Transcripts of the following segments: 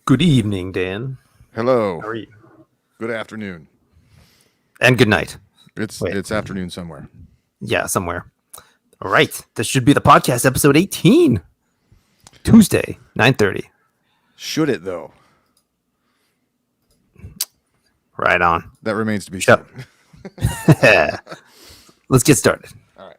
Good evening, Dan. Hello. How are you? Good afternoon. And good night. It's Wait, it's afternoon somewhere. yeah, somewhere. All right, this should be the podcast episode 18. Tuesday, 9:30. Should it though? Right on. That remains to be Shut. seen. Let's get started. All right.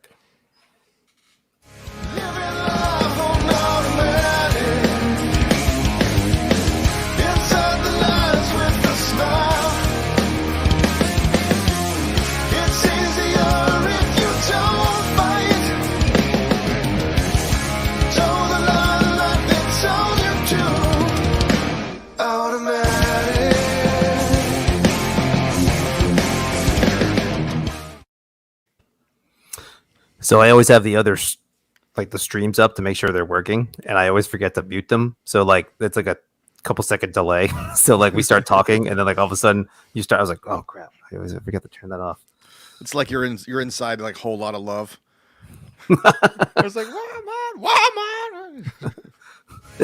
So I always have the other like the streams up to make sure they're working, and I always forget to mute them. So like it's like a couple second delay. So like we start talking, and then like all of a sudden you start. I was like, oh crap! I always forget to turn that off. It's like you're inside like whole lot of love. I was like, why am I?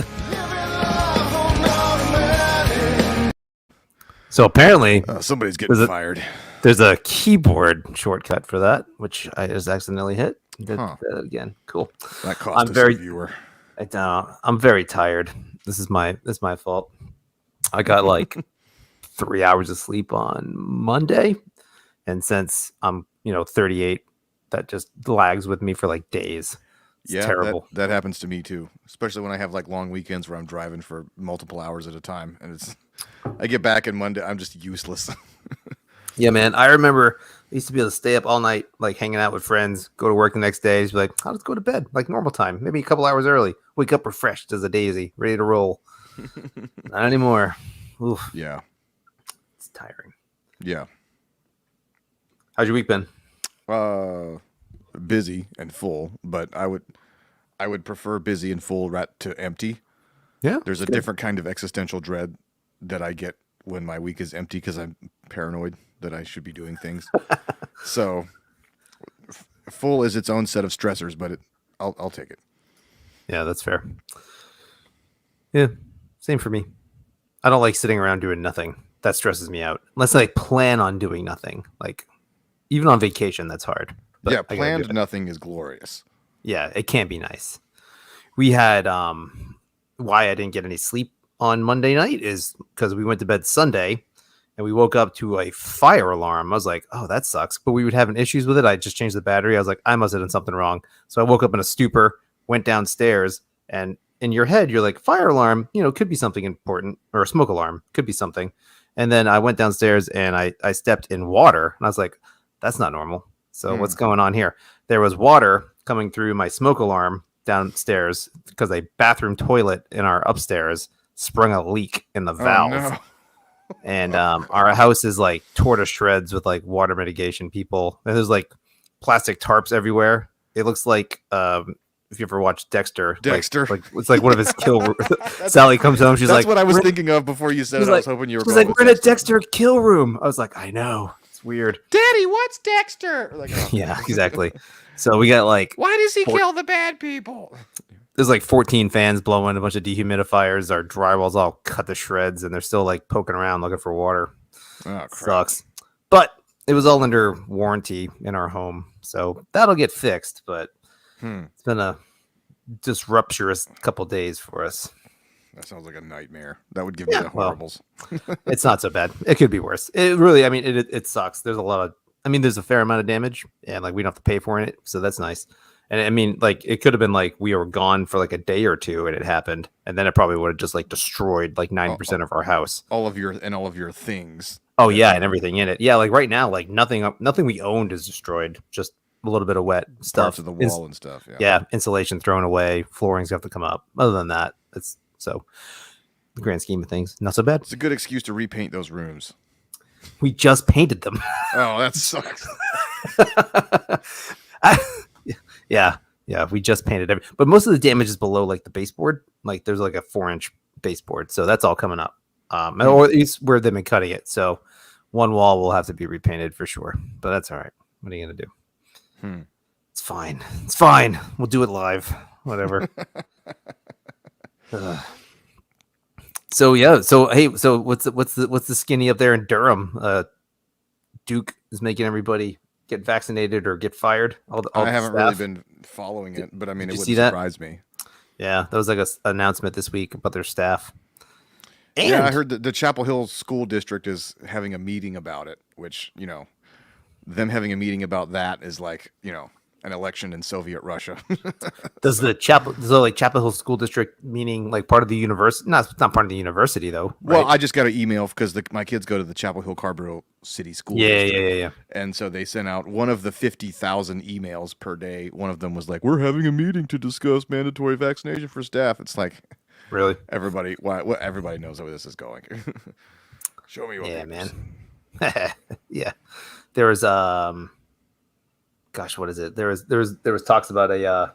So apparently Somebody's getting fired. There's a keyboard shortcut for that, which I just accidentally hit. Did Huh. that again. Cool. That cost us a viewer. I'm very tired. This is my fault. I got like 3 hours of sleep on Monday, and since I'm 38, that just lags with me for like days. It's terrible. That happens to me too, especially when I have like long weekends where I'm driving for multiple hours at a time, and I get back on Monday, I'm just useless. Yeah, man. I remember I used to be able to stay up all night, like hanging out with friends, go to work the next day, just be like, let's go to bed, like normal time, maybe a couple hours early. Wake up refreshed as a daisy, ready to roll. Not anymore. Oof. Yeah. It's tiring. Yeah. How's your week been? Busy and full, but I would prefer busy and full to empty. Yeah. There's a different kind of existential dread that I get when my week is empty because I'm paranoid that I should be doing things. So full is its own set of stressors, but I'll take it. Yeah, that's fair. Yeah, same for me. I don't like sitting around doing nothing. That stresses me out. Unless I plan on doing nothing. Like even on vacation, that's hard. But yeah, planned nothing is glorious. Yeah, it can be nice. We had why I didn't get any sleep on Monday night is because we went to bed Sunday and we woke up to a fire alarm. I was like, oh, that sucks. But we were having issues with it. I just changed the battery. I was like, I must have done something wrong. So I woke up in a stupor, went downstairs, and in your head, you're like, fire alarm, could be something important, or a smoke alarm could be something. And then I went downstairs and I stepped in water and I was like, that's not normal. So what's going on here? There was water coming through my smoke alarm downstairs because a bathroom toilet in our upstairs sprung a leak in the valve. Oh, no. And our house is like torn to shreds with like water mitigation people. And there's like plastic tarps everywhere. It looks like if you ever watched Dexter, like it's like one of his kill. Sally comes home. She's that's like, what I was thinking of before you said it. I was hoping you were. She's like, we're in a Dexter kill room. I was like, I know. It's weird. Daddy, what's Dexter? Like, oh. Yeah, exactly. So we got like, why does he kill the bad people? There's like 14 fans blowing, a bunch of dehumidifiers. Our drywall's all cut to shreds, and they're still like poking around looking for water. Oh, crap. Sucks. But it was all under warranty in our home, so that'll get fixed. But it's been a disrupturous couple days for us. That sounds like a nightmare. That would give me the horribles. Well, it's not so bad. It could be worse. It really, I mean, it sucks. There's there's a fair amount of damage, and like we don't have to pay for it, so that's nice. And I mean, like it could have been like we were gone for like a day or two, and it happened, and then it probably would have just like destroyed like 90% of our house. All of your things. Oh yeah, and everything in it. Yeah, like right now, like nothing we owned is destroyed. Just a little bit of wet stuff. Parts of the wall and stuff. Yeah, insulation thrown away. Floorings have to come up. Other than that, it's so the grand scheme of things, not so bad. It's a good excuse to repaint those rooms. We just painted them. Oh, that sucks. Yeah, we just painted everything. But most of the damage is below like the baseboard. Like there's like a 4-inch baseboard. So that's all coming up. Or at least where they've been cutting it. So one wall will have to be repainted for sure. But that's all right. What are you going to do? It's fine. It's fine. We'll do it live. Whatever. So So yeah, so hey, so what's the skinny up there in Durham? Duke is making everybody get vaccinated or get fired. All I the haven't really staff. been following it, but I mean, Did it you see wouldn't that? surprise me. Yeah, that was like a announcement this week about their staff. And Yeah, I heard that the Chapel Hill School District is having a meeting about it, which, them having a meeting about that is like, an election in Soviet Russia. does the Chapel Hill School District meaning like part of the university? No, it's not part of the university though. Well, Right? I just got an email because my kids go to the Chapel Hill Carborough City School District. Yeah. And so they sent out one of the 50,000 emails per day. One of them was like, "We're having a meeting to discuss mandatory vaccination for staff." It's like, Really? everybody knows where this is going. Show me what Yeah, papers. man. Yeah. There was gosh, what is it? There was talks about a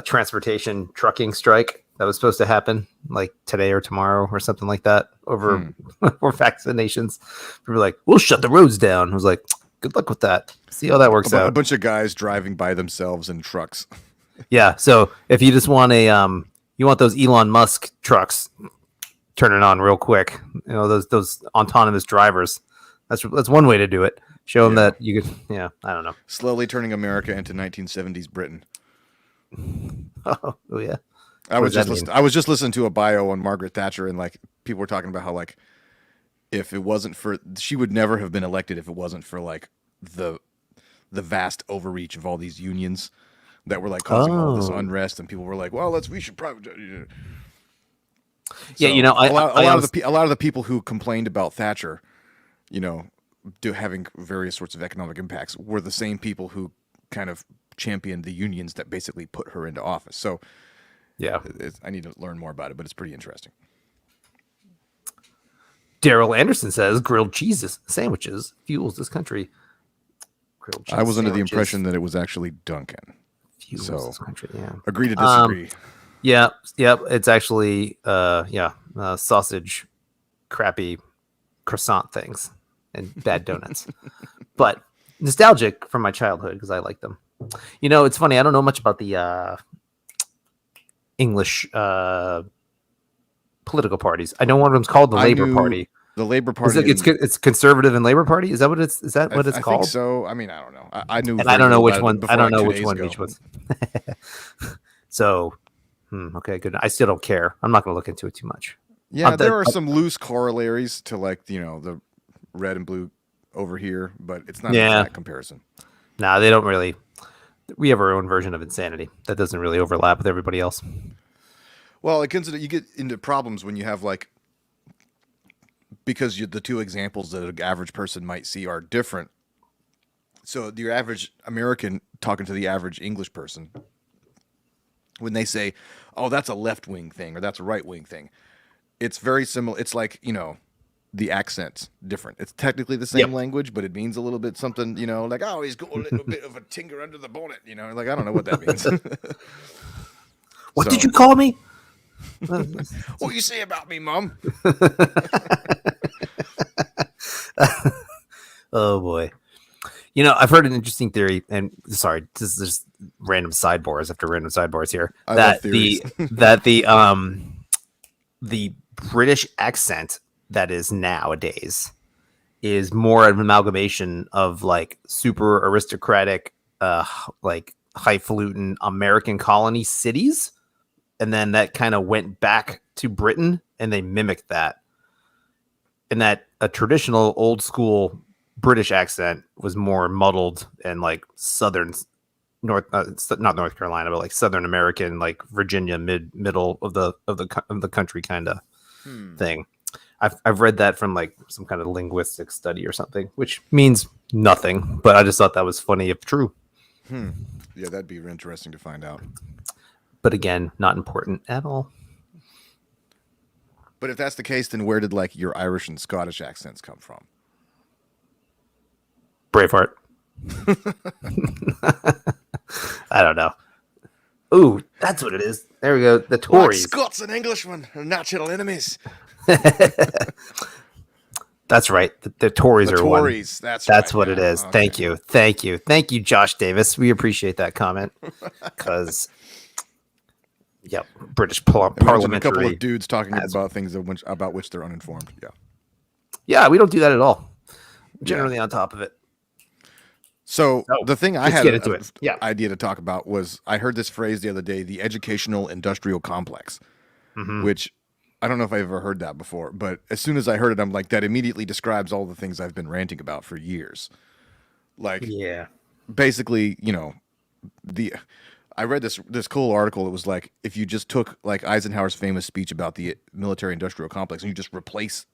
transportation trucking strike that was supposed to happen like today or tomorrow or something like that over for vaccinations. People were like, "We'll shut the roads down." I was like, "Good luck with that. See how that works A out." bunch of guys driving by themselves in trucks. Yeah. So if you just want you want those Elon Musk trucks, turn it on real quick. Those autonomous drivers. That's one way to do it. Show them that you could. Yeah. I don't know. Slowly turning America into 1970s Britain. Oh yeah. I was just listening to a bio on Margaret Thatcher, and like people were talking about how like if it wasn't for she would never have been elected if it wasn't for like the vast overreach of all these unions that were like causing all this unrest, and people were like, "Well, we should probably." Yeah, a lot of the people who complained about Thatcher, having various sorts of economic impacts, were the same people who kind of championed the unions that basically put her into office. So, yeah, I need to learn more about it, but it's pretty interesting. Daryl Anderson says grilled cheese sandwiches fuels this country. Grilled cheese I was under the impression that it was actually Dunkin'. Fuels this country. Yeah, agree to disagree. Yeah, it's actually sausage, crappy croissant things and bad donuts, but nostalgic from my childhood because I like them. It's funny. I don't know much about the English political parties. I know one of them's called the Labour Party. The Labour Party. It's conservative and Labour Party. Is that what it's? Is that what it's called? I think so. I mean, I don't know. I knew. And I don't know which one. I don't know like which one each was. So, okay, good. I still don't care. I'm not going to look into it too much. Yeah, there are some loose corollaries to like the red and blue over here, but it's not an exact comparison. Nah, they don't really. We have our own version of insanity that doesn't really overlap with everybody else. Well, you get into problems when you have like, because the two examples that an average person might see are different. So your average American talking to the average English person, when they say, "Oh, that's a left-wing thing" or "that's a right-wing thing," it's very similar. It's like, the accent's different. It's technically the same language, but it means a little bit something, like, "Oh, he's got a little bit of a tinker under the bonnet," like, I don't know what that means. What did you call me? What you say about me, Mom? Oh boy. I've heard an interesting theory, and sorry, this is just random sidebars after random sidebars here. That the British accent that is nowadays is more of an amalgamation of like super aristocratic, like highfalutin American colony cities, and then that kind of went back to Britain, and they mimicked that, and that a traditional old school British accent was more muddled and like southern not North Carolina, but like Southern American, like Virginia, middle of the country kind of thing. I've read that from like some kind of linguistic study or something, which means nothing, but I just thought that was funny if true. Yeah, that'd be interesting to find out. But again, not important at all. But if that's the case, then where did like your Irish and Scottish accents come from? Braveheart. I don't know. Ooh, that's what it is. There we go. The Tories. Like Scots and Englishmen are natural enemies. That's right. The Tories are Tories. One. That's what it is. Okay. Thank you, Josh Davis. We appreciate that comment because, Yep. British Imagine a couple parliamentary. of dudes talking as- about things about which they're uninformed. Yeah. Yeah, we don't do that at all. Yeah. Generally on top of it. So the thing I let's had get into it. Yeah. idea to talk about was I heard this phrase the other day, the educational industrial complex, Mhm. which I don't know if I've ever heard that before, but as soon as I heard it, I'm like, that immediately describes all the things I've been ranting about for years. Like, Yeah. basically, you know, I read this cool article. It was like if you just took like Eisenhower's famous speech about the military industrial complex and you just replace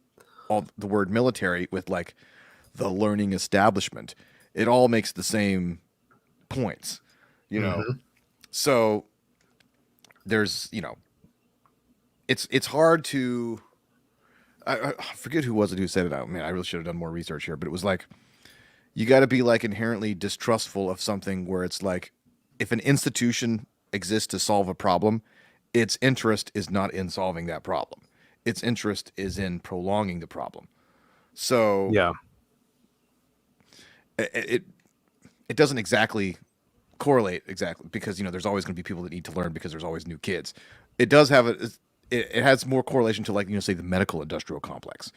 all the word military with like the learning establishment, it all makes the same points, you know. So there's, you know, it's hard to I forget who was it who said it out. Man, I really should have done more research here, but it was like you got to be like inherently distrustful of something where it's like if an institution exists to solve a problem, its interest is not in solving that problem. Its interest is in prolonging the problem. So Yeah. it doesn't exactly correlate exactly because you know there's always going to be people that need to learn because there's always new kids. It does have it has more correlation to like you know say the medical industrial complex,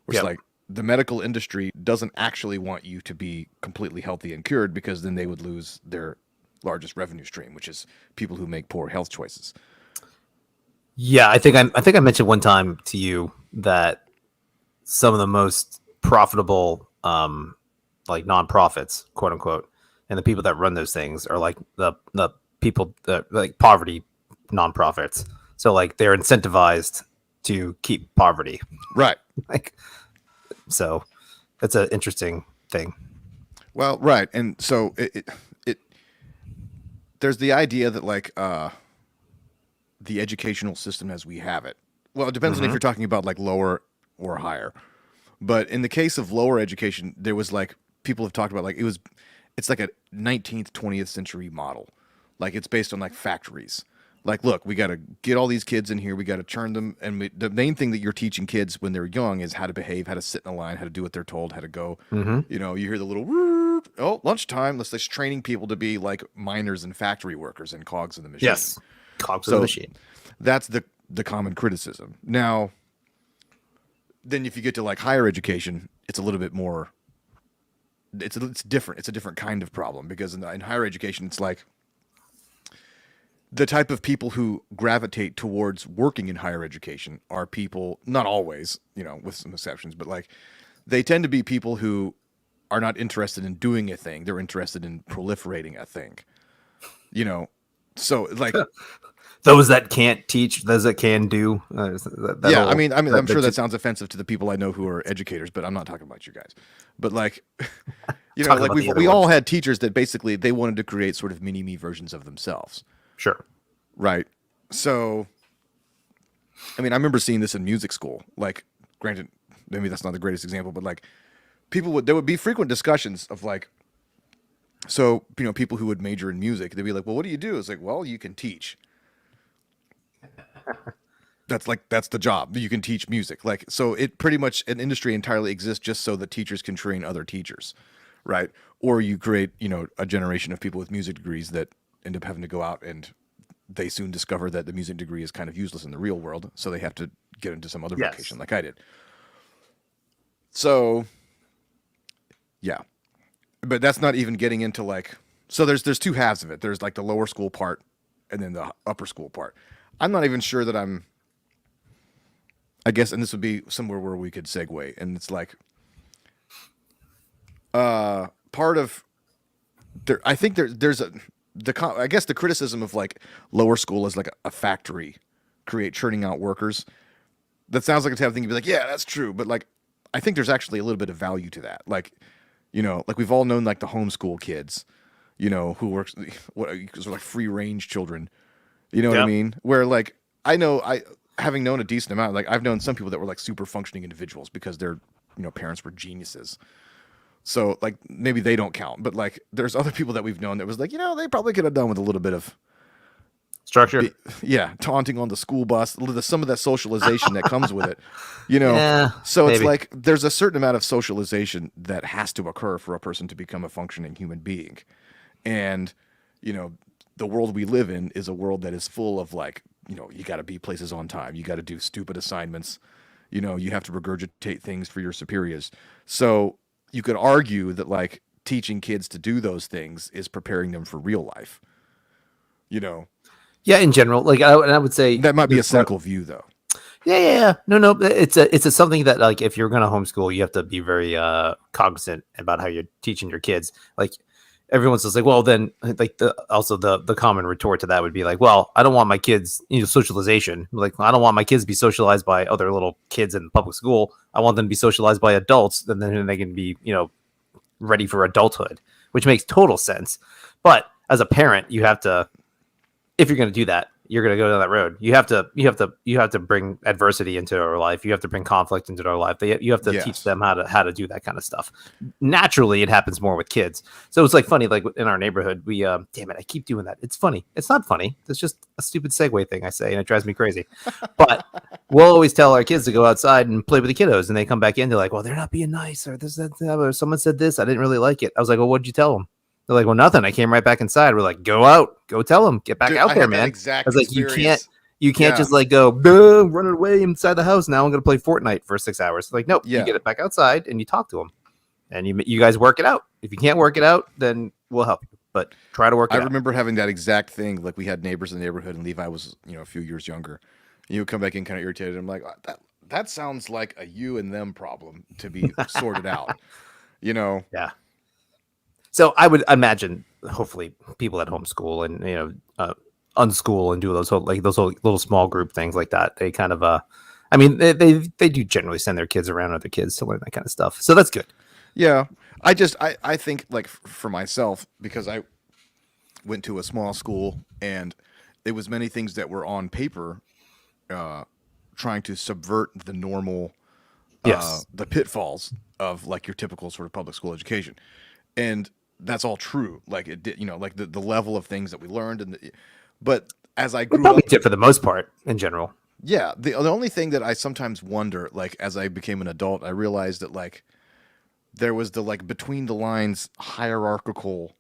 where it's like the medical industry doesn't actually want you to be completely healthy and cured because then they would lose their largest revenue stream, which is people who make poor health choices. Yeah, I think I mentioned one time to you that some of the most profitable like nonprofits, quote unquote, and the people that run those things are like the people that like poverty nonprofits. So like they're incentivized to keep poverty. Right. Like so that's an interesting thing. Well, right. And so it there's the idea that like the educational system as we have it. Well, it depends on if you're talking about like lower or higher. But in the case of lower education, there was like people have talked about like it's like a 19th, 20th century model. Like it's based on like factories. Like, look, we got to get all these kids in here. We got to turn them. And the main thing that you're teaching kids when they're young is how to behave, how to sit in a line, how to do what they're told, how to go. You know, you hear the little, oh, lunchtime. Let's just training people to be like miners and factory workers and cogs in the machine. Yes. Cogs in the machine. That's the common criticism. Now, then if you get to like higher education, it's a little bit more, it's different. It's a different kind of problem because in higher education, it's like, the type of people who gravitate towards working in higher education are people, not always, you know, with some exceptions, but like they tend to be people who are not interested in doing a thing. They're interested in proliferating a thing, you know? So like those that can't teach, those that can do. Yeah. I mean, I'm sure that sounds offensive to the people I know who are educators, but I'm not talking about you guys, but like, you know, like we all had teachers that basically they wanted to create sort of mini me versions of themselves. Sure. Right. So, I mean, I remember seeing this in music school. Like, granted, maybe that's not the greatest example, but like, there would be frequent discussions of like, so, you know, people who would major in music, they'd be like, well, what do you do? It's like, well, you can teach. That's the job. You can teach music. Like, so it pretty much, an industry entirely exists just so that teachers can train other teachers. Right. Or you create, you know, a generation of people with music degrees that end up having to go out and they soon discover that the music degree is kind of useless in the real world, so they have to get into some other vocation like I did. So, yeah. But that's not even getting into like, so there's two halves of it. There's like the lower school part and then the upper school part. I'm not even sure that I guess, and this would be somewhere where we could segue, and it's like, part of there, I think there's I guess the criticism of like lower school is like a factory churning out workers. That sounds like a type of thing you'd be like, yeah, that's true. But like, I think there's actually a little bit of value to that. Like, you know, like we've all known like the homeschool kids, you know, who works, because they're like free range children, you know what I mean? Where like, having known a decent amount, like I've known some people that were like super functioning individuals because their, you know, parents were geniuses. So like maybe they don't count, but like there's other people that we've known that was like, you know, they probably could have done with a little bit of structure. Taunting on the school bus, some of that socialization that comes with it, you know. Yeah, so it's like there's a certain amount of socialization that has to occur for a person to become a functioning human being. And, you know, the world we live in is a world that is full of like, you got to be places on time. You got to do stupid assignments. You have to regurgitate things for your superiors. So you could argue that like teaching kids to do those things is preparing them for real life. Yeah, in general, like I would say That might be a cynical view, though. Yeah. No. It's something that like if you're going to homeschool, you have to be very cognizant about how you're teaching your kids. Like everyone's just like, well, then like the common retort to that would be like, well, I don't want my kids, socialization. Like I don't want my kids to be socialized by other little kids in public school. I want them to be socialized by adults, and then they can be, ready for adulthood, which makes total sense. But as a parent, you have to, if you're going to do that, you're going to go down that road. You have to bring adversity into their life. You have to bring conflict into their life. You have to teach them how to do that kind of stuff. Naturally, it happens more with kids. So it's like funny, like in our neighborhood, we, damn it, I keep doing that. It's funny. It's not funny. It's just a stupid segue thing I say, and it drives me crazy. But we'll always tell our kids to go outside and play with the kiddos, and they come back in. They're like, well, they're not being nice, or this, that, or someone said this. I didn't really like it. I was like, well, what'd you tell them? They're like, well, nothing. I came right back inside. We're like, go out, go tell them, get back out there, man. I was like, you can't just like go run away inside the house. Now I'm going to play Fortnite for 6 hours. Like, nope, you get it back outside and you talk to them, and you guys work it out. If you can't work it out, then we'll help you. But try to work it out. I remember having that exact thing. Like we had neighbors in the neighborhood, and Levi was, a few years younger. You would come back in kind of irritated. I'm like, that sounds like a you and them problem to be sorted out. Yeah. So I would imagine, hopefully, people at homeschool and unschool and do those little small group things like that. They kind of, I mean, they do generally send their kids around other kids to learn that kind of stuff. So that's good. Yeah, I think like for myself, because I went to a small school and it was many things that were on paper, trying to subvert the normal, the pitfalls of like your typical sort of public school education, and that's all true. Like it did, like the level of things that we learned, but as I grew up, for the most part in general. Yeah, the only thing that I sometimes wonder, like as I became an adult, I realized that like there was the like between the lines hierarchical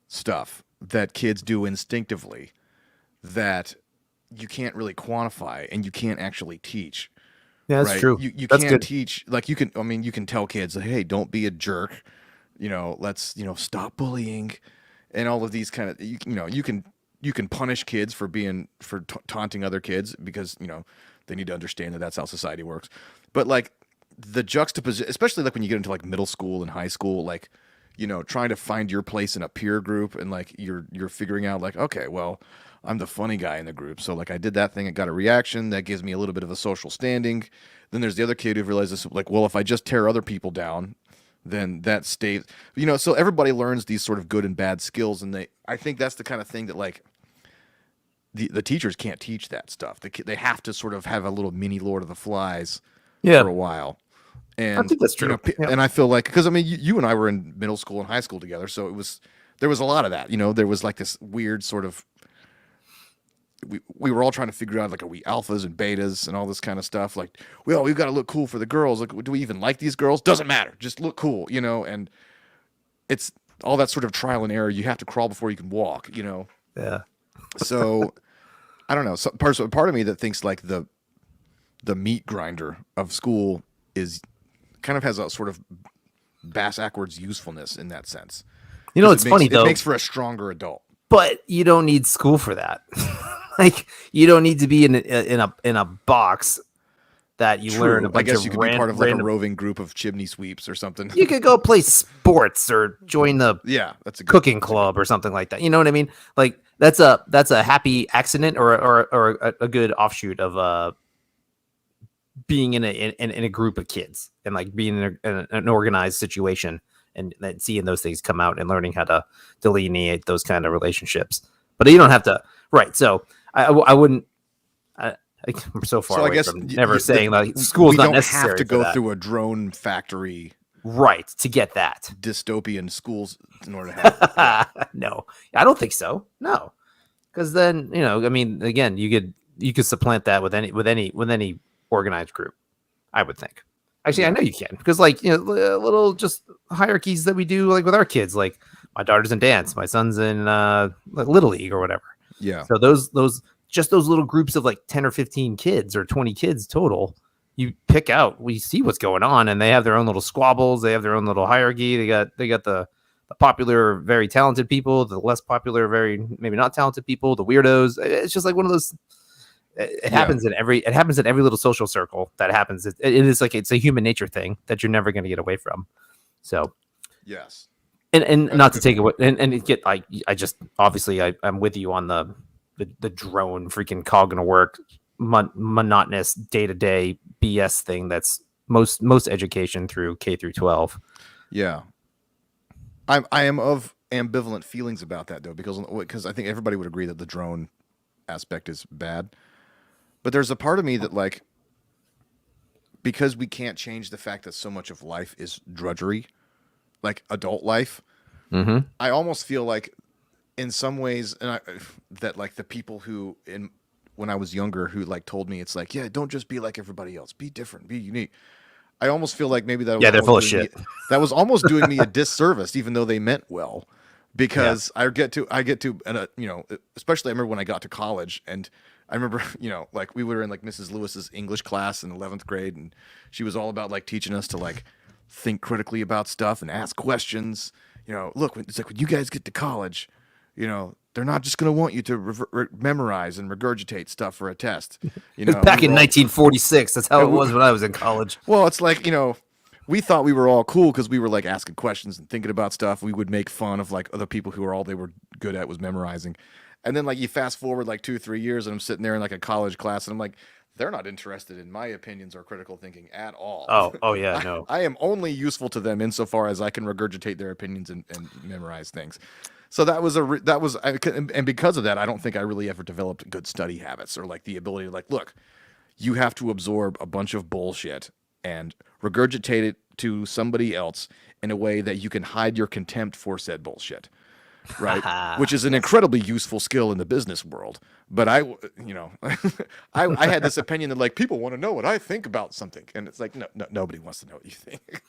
stuff that kids do instinctively that you can't really quantify and you can't actually teach. Yeah, that's true. You can't teach, like you can tell kids like, hey, don't be a jerk. Let's, stop bullying and all of these kind of, you can punish kids for taunting other kids because, they need to understand that that's how society works. But like the juxtaposition, especially like when you get into like middle school and high school, like, trying to find your place in a peer group and like you're figuring out like, okay, well, I'm the funny guy in the group. So like I did that thing, it got a reaction that gives me a little bit of a social standing. Then there's the other kid who realizes like, well, if I just tear other people down, then that stays, so everybody learns these sort of good and bad skills. And I think that's the kind of thing that like the teachers can't teach that stuff. They have to sort of have a little mini Lord of the Flies for a while. And I think that's true. And I feel like, because I mean, you and I were in middle school and high school together. So there was a lot of that, there was like this weird sort of, we were all trying to figure out like, are we alphas and betas and all this kind of stuff? Like, we've got to look cool for the girls. Like, do we even like these girls? Doesn't matter. Just look cool, and it's all that sort of trial and error. You have to crawl before you can walk, Yeah. So I don't know. So part of me that thinks like the meat grinder of school is kind of has a sort of bass-ackwards usefulness in that sense. It's funny though. It makes for a stronger adult. But you don't need school for that. Like you don't need to be in a box that you learn a bunch I guess of you could be part of like a roving group of chimney sweeps or something. You could go play sports or join the that's a cooking club or something like that. You know what I mean? Like that's a happy accident or a good offshoot of being in a group of kids and like being in an organized situation and then seeing those things come out and learning how to delineate those kind of relationships. But you don't have to, right? So I wouldn't. I'm so far away from never saying like school's not necessary. We don't have to go through a drone factory, right, to get that dystopian schools in order to have that. No, I don't think so. No, because then I mean, again, you could supplant that with any organized group. I would think. Actually, I know you can because like little just hierarchies that we do like with our kids. Like My daughter's in dance. My son's in like Little League or whatever. Yeah. So those little groups of like 10 or 15 kids or 20 kids total, you pick out, we see what's going on, and they have their own little squabbles. They have their own little hierarchy. They got the popular, very talented people, the less popular, very maybe not talented people, the weirdos. It's just like one of those. It happens in every little social circle that happens. It is like it's a human nature thing that you're never going to get away from. So Yes. and not to take away and it get I just obviously I'm with you on the drone freaking cog gonna work monotonous day-to-day BS thing that's most education through K through 12. Yeah. I am of ambivalent feelings about that though, because I think everybody would agree that the drone aspect is bad. But there's a part of me that like, because we can't change the fact that so much of life is drudgery, like adult life, I almost feel like in some ways that like the people who when I was younger who like told me it's like, yeah, don't just be like everybody else, be different, be unique. I almost feel like maybe that was they're full of shit. That was almost doing me a disservice, even though they meant well, because I get to, and especially I remember when I got to college, and I remember, like we were in like Mrs. Lewis's English class in 11th grade, and she was all about like teaching us to like think critically about stuff and ask questions. Look, it's like when you guys get to college, they're not just going to want you to memorize and regurgitate stuff for a test. Back in 1946, that's how it was when I was in college. Well, it's like, we thought we were all cool because we were like asking questions and thinking about stuff. We would make fun of like other people who all they were good at was memorizing. And then like you fast forward like 2-3 years and I'm sitting there in like a college class and I'm like, they're not interested in my opinions or critical thinking at all. Oh yeah, no. I am only useful to them insofar as I can regurgitate their opinions and memorize things. So and because of that, I don't think I really ever developed good study habits or like the ability to like, look, you have to absorb a bunch of bullshit and regurgitate it to somebody else in a way that you can hide your contempt for said bullshit. Right. Which is an incredibly useful skill in the business world. But I had this opinion that like people want to know what I think about something. And it's like, no, nobody wants to know what you think.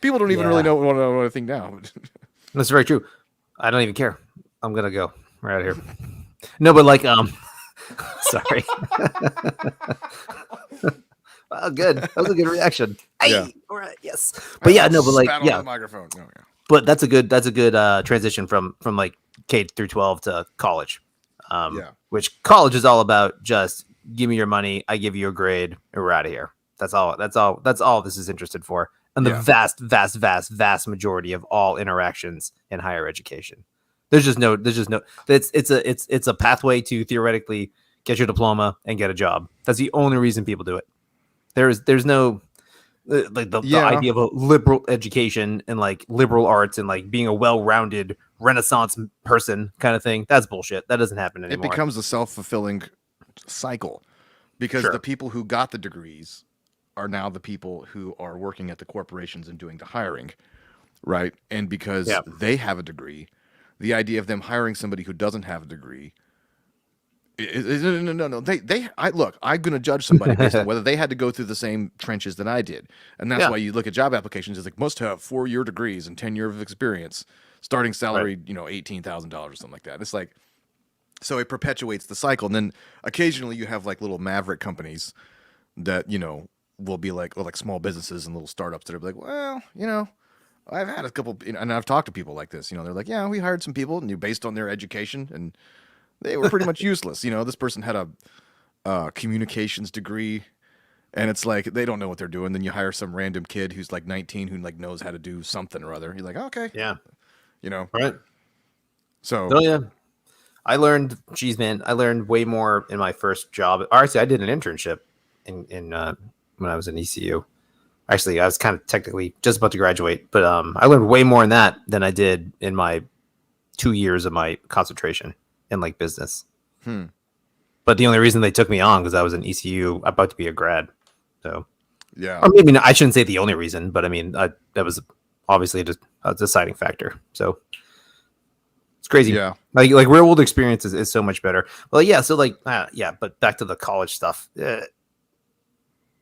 People don't even really want to know what I think now. That's very true. I don't even care. I'm going to go. We're out of here. No, but like, sorry. Well, good. That was a good reaction. Yeah. All right. Yes. But yeah, no, but like, on yeah. the microphone. No, yeah. But that's a good transition from like K through 12 to college. Which college is all about just give me your money, I give you a grade, and we're out of here. That's all this is interested for. And the vast majority of all interactions in higher education. There's a pathway to theoretically get your diploma and get a job. That's the only reason people do it. There's no like the idea of a liberal education and like liberal arts and like being a well-rounded Renaissance person kind of thing. That's bullshit. That doesn't happen anymore. It becomes a self-fulfilling cycle because the people who got the degrees are now the people who are working at the corporations and doing the hiring, right? And because they have a degree, the idea of them hiring somebody who doesn't have a degree no. I'm going to judge somebody based on whether they had to go through the same trenches that I did. And that's why you look at job applications, it's like must have 4-year degrees and 10 years of experience, starting salary, $18,000 or something like that. It's like, so it perpetuates the cycle. And then occasionally you have like little maverick companies that, will be like, small businesses and little startups that are like, well, I've had a couple, and I've talked to people like this, they're like, yeah, we hired some people and based on their education and they were pretty much useless. This person had a communications degree and it's like, they don't know what they're doing. Then you hire some random kid who's like 19 who like knows how to do something or other. You're like, okay. Yeah. Right. So. Oh yeah. I learned way more in my first job. Actually, I did an internship in when I was in ECU. Actually, I was kind of technically just about to graduate, but I learned way more in that than I did in my 2 years of my concentration in like business. But the only reason they took me on because I was in ECU about to be a grad. So yeah, I mean, I shouldn't say the only reason, but I mean, that was obviously just a deciding factor. So it's crazy. Yeah, like real world experience is so much better. Well, yeah. So like, but back to the college stuff.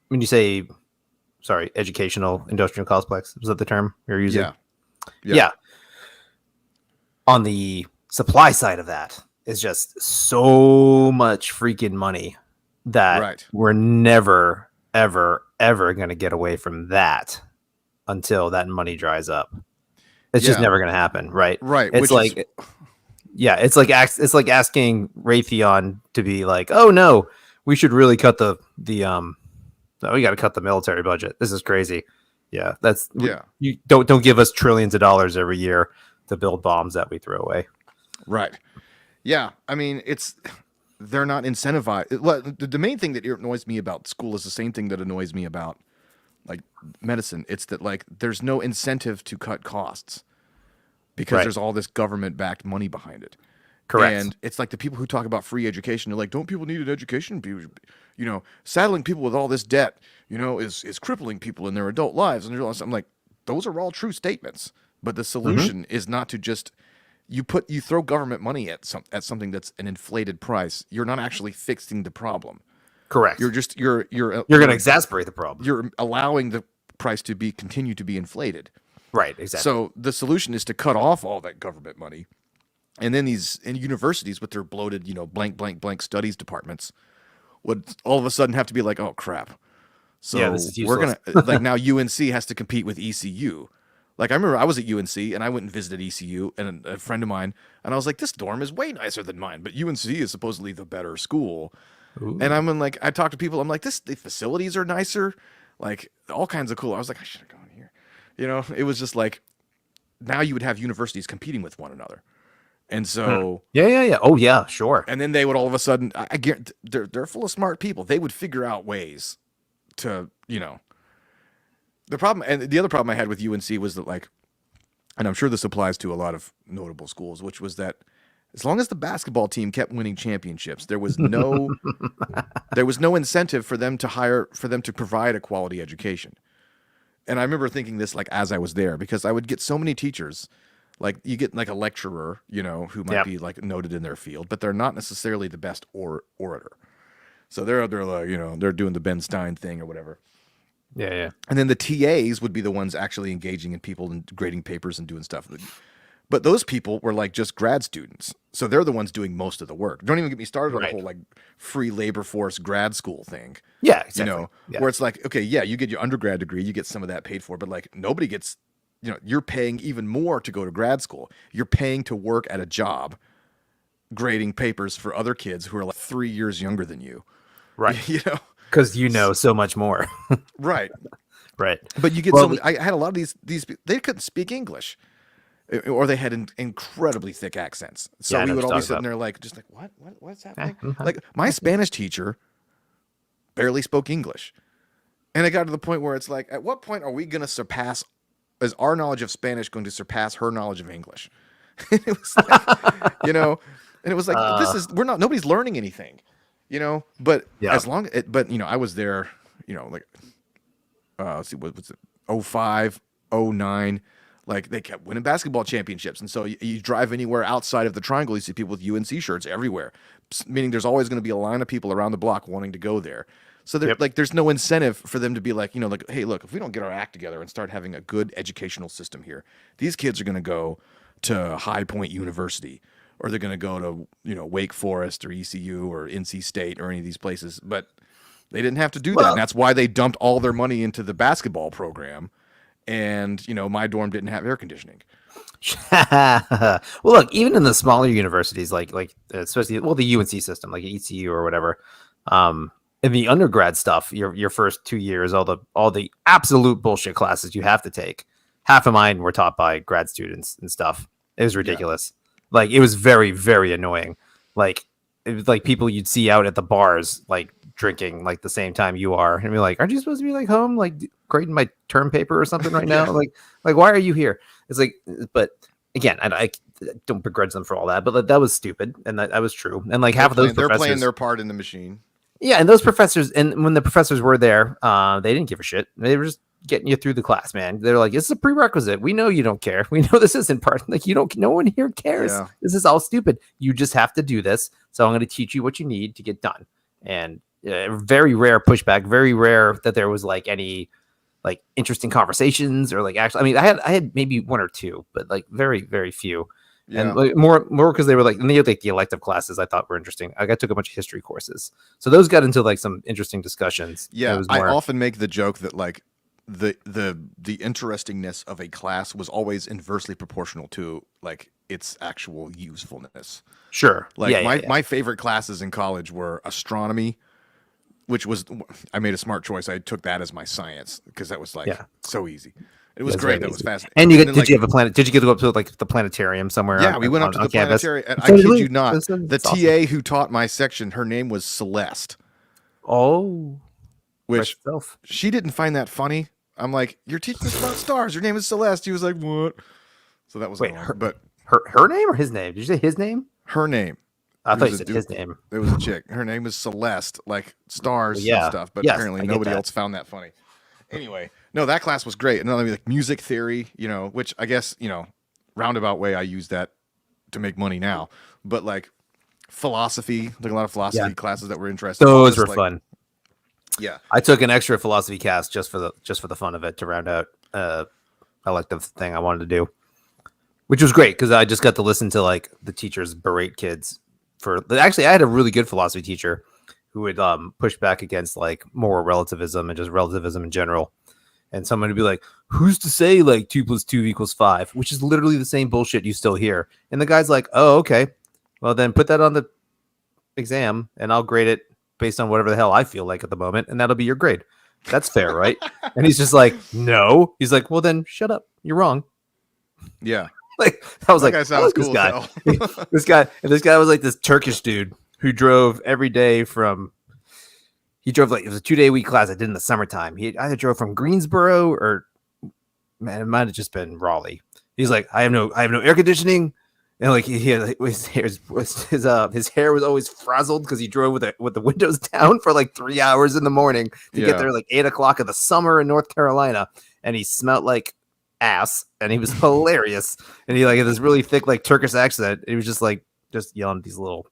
When you say, sorry, educational industrial complex, was that the term you're using? Yeah. on the supply side of that is just so much freaking money that Right. we're never, ever going to get away from that until that money dries up. It's just Yeah. never going to happen, right? Right. It's Which like, is yeah, it's like asking Raytheon to be like, oh no, we should really cut the no, we got to cut the military budget. This is crazy. Yeah, that's yeah. you don't give us trillions of dollars every year to build bombs that we throw away. Right. Yeah. I mean, they're not incentivized. Well, the main thing that annoys me about school is the same thing that annoys me about like medicine. It's that like there's no incentive to cut costs because Right. there's all this government backed money behind it. Correct. And it's like the people who talk about free education, they're like, don't people need an education? You know, saddling people with all this debt, you know, is crippling people in their adult lives. And I'm like, those are all true statements. But the solution is not to just you throw government money at something that's an inflated price. You're not actually fixing the problem. Correct. You're just you're going to exasperate the problem. You're allowing the price to continue to be inflated. Right. Exactly. So the solution is to cut off all that government money. And then universities with their bloated, you know, blank, blank, blank studies departments would all of a sudden have to be like, oh crap. So Yeah, this is we're useless. gonna like now UNC has to compete with ECU. Like I remember I was at UNC and I went and visited ECU and a friend of mine and I was like, this dorm is way nicer than mine, but UNC is supposedly the better school. Ooh. And I'm in like I talk to people, I'm like, the facilities are nicer, like all kinds of cool. I was like, I should have gone here. You know, it was just like now you would have universities competing with one another. And so, Yeah. Oh, yeah, sure. and then they would all of a sudden, I guarantee they're full of smart people. They would figure out ways to, you know, the problem. And the other problem I had with UNC was that, like, and I'm sure this applies to a lot of notable schools, which was that as long as the basketball team kept winning championships, there was no incentive for them to provide a quality education. And I remember thinking this like as I was there because I would get so many teachers. Like you get like a lecturer, you know, who might be like noted in their field, but they're not necessarily the best orator. So they're like, you know, they're doing the Ben Stein thing or whatever. Yeah. And then the TAs would be the ones actually engaging in people and grading papers and doing stuff. But those people were like just grad students. So they're the ones doing most of the work. Don't even get me started on the whole like free labor force grad school thing. Yeah, exactly. You know, where it's like, okay, yeah, you get your undergrad degree, you get some of that paid for, but like nobody gets, you know, you're paying even more to go to grad school. You're paying to work at a job grading papers for other kids who are like 3 years younger than you. Right. You know, because you know so much more. right. Right. But you get I had a lot of these they couldn't speak English. Or they had incredibly thick accents. So we would all be sitting there like, just like, what's happening? Like my Spanish teacher barely spoke English. And it got to the point where it's like, at what point are we going to is our knowledge of Spanish going to surpass her knowledge of English? It was like, you know, and it was like, nobody's learning anything, you know, but but you know, I was there, you know, like, let's see, what was it? 05, 09, like they kept winning basketball championships. And so you drive anywhere outside of the triangle, you see people with UNC shirts everywhere, meaning there's always going to be a line of people around the block wanting to go there. So like, there's no incentive for them to be like, you know, like, hey, look, if we don't get our act together and start having a good educational system here, these kids are going to go to High Point University, or they're going to go to, you know, Wake Forest or ECU or NC State or any of these places. But they didn't have to do that. And that's why they dumped all their money into the basketball program. And, you know, my dorm didn't have air conditioning. Well, look, even in the smaller universities, like especially the UNC system, like ECU or whatever, in the undergrad stuff, your first 2 years, all the absolute bullshit classes you have to take. Half of mine were taught by grad students and stuff. It was ridiculous. Yeah. Like it was very, very annoying. Like it was like people you'd see out at the bars, like drinking like the same time you are, and be like, aren't you supposed to be like home, like grading my term paper or something right now? Like why are you here? It's like, but again, I don't begrudge them for all that, but that was stupid, and that was true. And like half of those they're playing their part in the machine. Yeah, and those professors, and when the professors were there, they didn't give a shit. They were just getting you through the class, man. They're like, "This is a prerequisite. We know you don't care. We know this isn't part. Like, no one here cares. Yeah. This is all stupid. You just have to do this. So I'm going to teach you what you need to get done." And very rare pushback. Very rare that there was like any like interesting conversations or like actually. I mean, I had maybe one or two, but like very, very few. Yeah. And like more because they were like, and they had like the elective classes I thought were interesting. Like I took a bunch of history courses, so those got into like some interesting discussions. It Yeah, was I more, often make the joke that like the interestingness of a class was always inversely proportional to like its actual usefulness. sure, Like yeah, my favorite classes in college were astronomy, which was I made a smart choice. I took that as my science because that was like yeah. so easy. It was That's great. very That was easy. fascinating. And you then, did like, you have a planet? Did you get to go up to like the planetarium somewhere? yeah, we went up to the campus? planetarium, and I So did kid we. you not, the That's TA awesome. who taught my section, her name was Celeste, Oh, press which yourself. she didn't find that funny. I'm like, you're teaching us about stars. Your name is Celeste. He was like, what? So that was Wait, annoying. But her name or his name? Did you say his name? her name, I it thought was you a said dude. his name. It was a chick. Her name is Celeste, like stars and Yeah. stuff. But Yes, apparently I get nobody that. else found that funny. Anyway, no, that class was great. And then like music theory, which I guess roundabout way I use that to make money now. But like philosophy, like a lot of philosophy Yeah. classes that were interesting. Those were fun. Yeah. I took an extra philosophy cast just for the fun of it to round out elective thing I wanted to do, which was great because I just got to listen to like the teachers berate kids for. Actually, I had a really good philosophy teacher who would push back against like moral relativism and just relativism in general. And someone would be like, "Who's to say like 2 + 2 = 5?" Which is literally the same bullshit you still hear. And the guy's like, "Oh, okay. Well, then put that on the exam, and I'll grade it based on whatever the hell I feel like at the moment, and that'll be your grade. That's fair, right?" And he's just like, "No." He's like, "Well, then shut up. You're wrong." Yeah. Like I was That like, guy I sounds like cool this as guy. hell. This guy was like this Turkish dude who drove every day from. He drove like it was a 2-day week class I did in the summertime. He either drove from Greensboro or man, it might have just been Raleigh. He's like, I have no air conditioning, and like he had his hair was always frazzled because he drove with the windows down for like 3 hours in the morning to get there like 8 o'clock in the summer in North Carolina, and he smelled like ass, and he was hilarious, and he like had this really thick like Turkish accent. He was just yelling at these little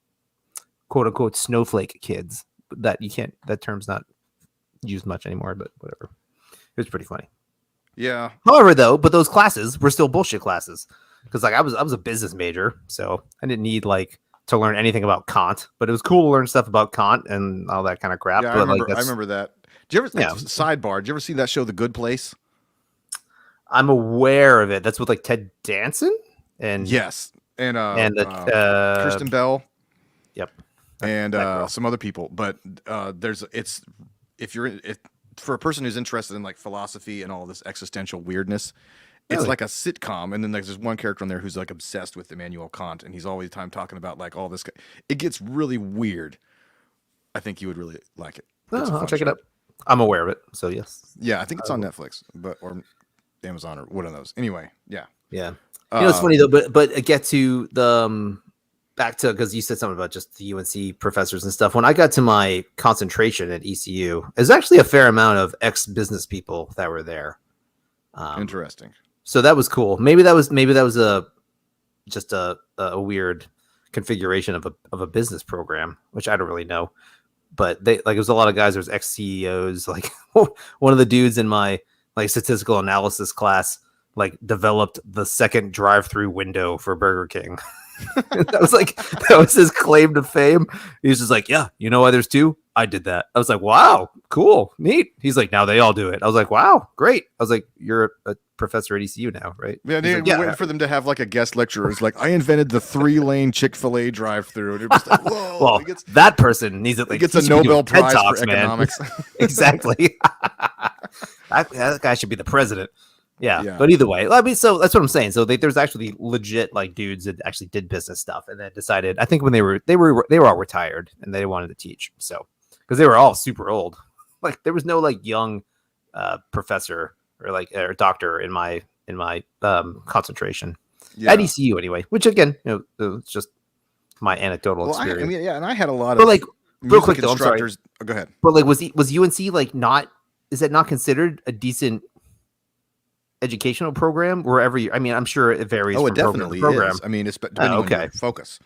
quote unquote snowflake kids. That you can't. That term's not used much anymore, but whatever. It was pretty funny. Yeah. However, though, but those classes were still bullshit classes because like I was a business major, so I didn't need like to learn anything about Kant, but it was cool to learn stuff about Kant and all that kind of crap. Yeah, but I remember that. Did you ever Yeah. sidebar? Did you ever see that show, The Good Place? I'm aware of it. That's with like Ted Danson and Yes, and Kristen Bell. Yep. And that girl. some other people, but if for a person who's interested in like philosophy and all this existential weirdness, it's Really? like a sitcom. And then there's this one character on there who's like obsessed with Immanuel Kant, and he's all the time talking about like all this. It gets really weird. I think you would really like it. It's a I'll fun check it show. out. I'm aware of it, so yes. Yeah, I think it's on Netflix, or Amazon or one of those. Anyway, yeah. Yeah. It's funny though, but I get to the back to because you said something about just the UNC professors and stuff. When I got to my concentration at ECU, there's actually a fair amount of ex-business people that were there. Interesting. So that was cool. Maybe that was just a weird configuration of a business program, which I don't really know. But they like it was a lot of guys. There's ex CEOs. Like one of the dudes in my like statistical analysis class like developed the second drive-through window for Burger King. that was his claim to fame. He was just like, yeah, you know why there's two? I did that. I was like, wow, cool, neat. He's like, now they all do it. I was like, wow, great. I was like, you're a professor at ECU now, right? Yeah, He's we're like, waiting for them to have like a guest lecturer. It's like I invented the 3-lane Chick-fil-A drive-through. And just like, whoa! Well, that person needs it. Like, he gets a he should be Nobel doing TED Prize Talks, for man. economics. Exactly. that guy should be the president. Yeah, Yeah. but either way, I mean, so that's what I'm saying. So there's actually legit like dudes that actually did business stuff, and then decided. I think when they were all retired and they wanted to teach, so because they were all super old. Like there was no like young professor or doctor in my concentration at ECU anyway. Which again, it's just my anecdotal experience. I mean, yeah, and I had a lot But of like real quick though, I'm sorry. instructors. Oh, go ahead. But like, was UNC like not? Is that not considered a decent educational program wherever you? I mean, I'm sure it varies. Oh, from it definitely program. is. I mean, it's depending on your focus.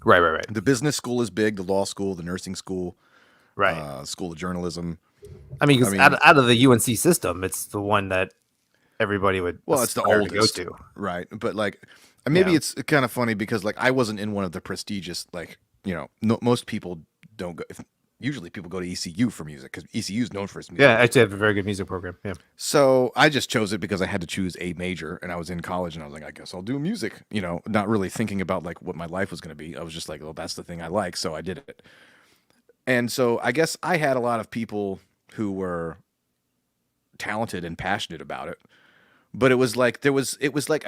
Right. The business school is big. The law school, the nursing school, Right. School of journalism. I mean, because out of the UNC system, it's the one that everybody would. Well, it's the aspire to oldest, go to. right? But like, And maybe Yeah. it's kind of funny because like I wasn't in one of the prestigious like no, most people don't go. Usually people go to ECU for music because ECU is known for its Yeah, music. actually, I have a very good music program. Yeah. So I just chose it because I had to choose a major, and I was in college, and I was like, I guess I'll do music. Not really thinking about like what my life was going to be. I was just like, well, that's the thing I like, so I did it. And so I guess I had a lot of people who were talented and passionate about it, but it was like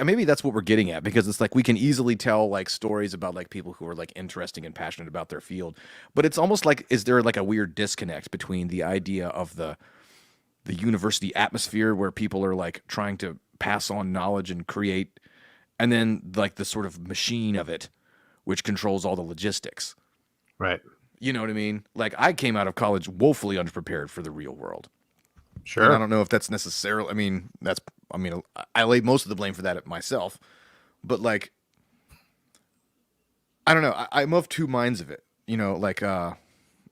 maybe that's what we're getting at, because it's like we can easily tell like stories about like people who are like interesting and passionate about their field, but it's almost like, is there like a weird disconnect between the idea of the university atmosphere where people are like trying to pass on knowledge and create, and then like the sort of machine of it which controls all the logistics. Right. You know what I mean? Like I came out of college woefully underprepared for the real world. And I Sure. don't know if that's necessarily, I lay most of the blame for that at myself, but like, I don't know. I'm of two minds of it, like, oh